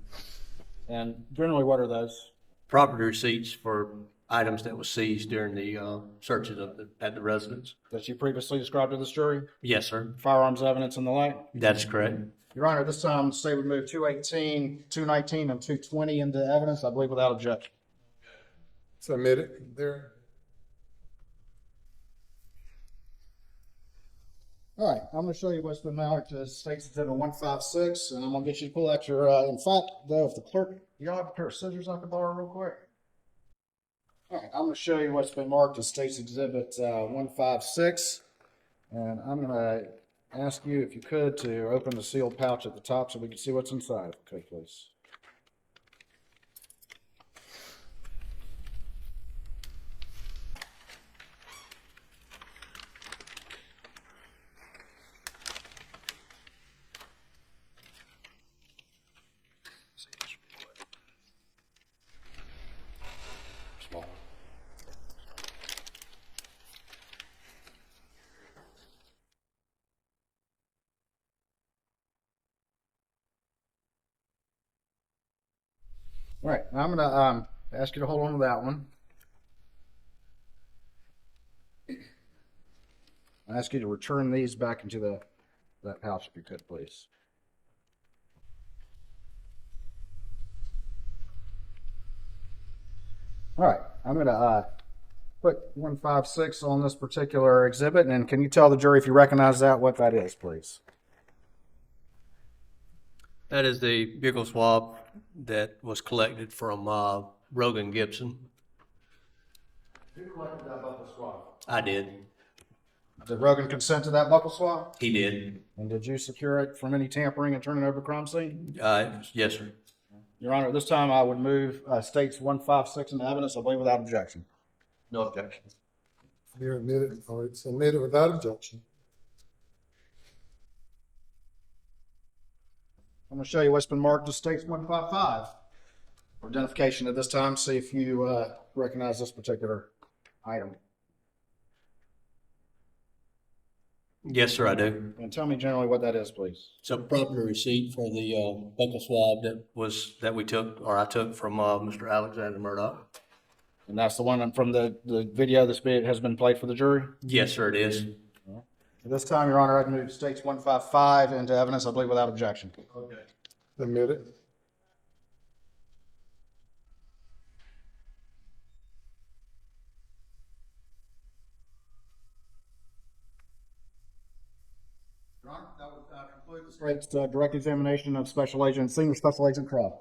And generally, what are those? Property receipts for items that was seized during the searches at the residence. That you previously described to this jury? Yes, sir. Firearms evidence and the like? That is correct. Your Honor, this time the state would move 218, 219, and 220 into evidence, I believe, without objection. Submit it there. All right, I'm going to show you what's been marked as State's Exhibit 156, and I'm going to get you to pull out your, in fact, though, if the clerk, you have a pair of scissors I could borrow real quick? All right, I'm going to show you what's been marked as State's Exhibit 156, and I'm going to ask you, if you could, to open the sealed pouch at the top so we can see what's inside. Okay, please. All right, now I'm gonna ask you to hold on to that one. I ask you to return these back into that pouch if you could, please. All right, I'm gonna put 156 on this particular exhibit, and can you tell the jury if you recognize that, what that is, please? That is the Buccal Swab that was collected from Rogan Gibson. Who collected that buccal swab? I did. Did Rogan consent to that buccal swab? He did. And did you secure it from any tampering and turn it over to crime scene? Yes, sir. Your Honor, at this time I would move states 156 into evidence, I believe without objection. No objection. You're admitted, or it's admitted without objection. I'm going to show you what's been marked as states 155 for identification at this time. See if you recognize this particular item. Yes, sir, I do. And tell me generally what that is, please. It's a property receipt for the buccal swab that we took, or I took from Mr. Alexander Murdaugh. And that's the one from the video that's has been played for the jury? Yes, sir, it is. At this time, Your Honor, I'd move states 155 into evidence, I believe without objection. Okay. Admitted. Your Honor, that would conclude the state's direct examination of Senior Special Agent Croft.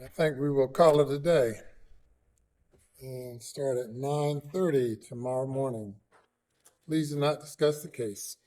I think we will call it a day and start at 9:30 tomorrow morning. Please do not discuss the case.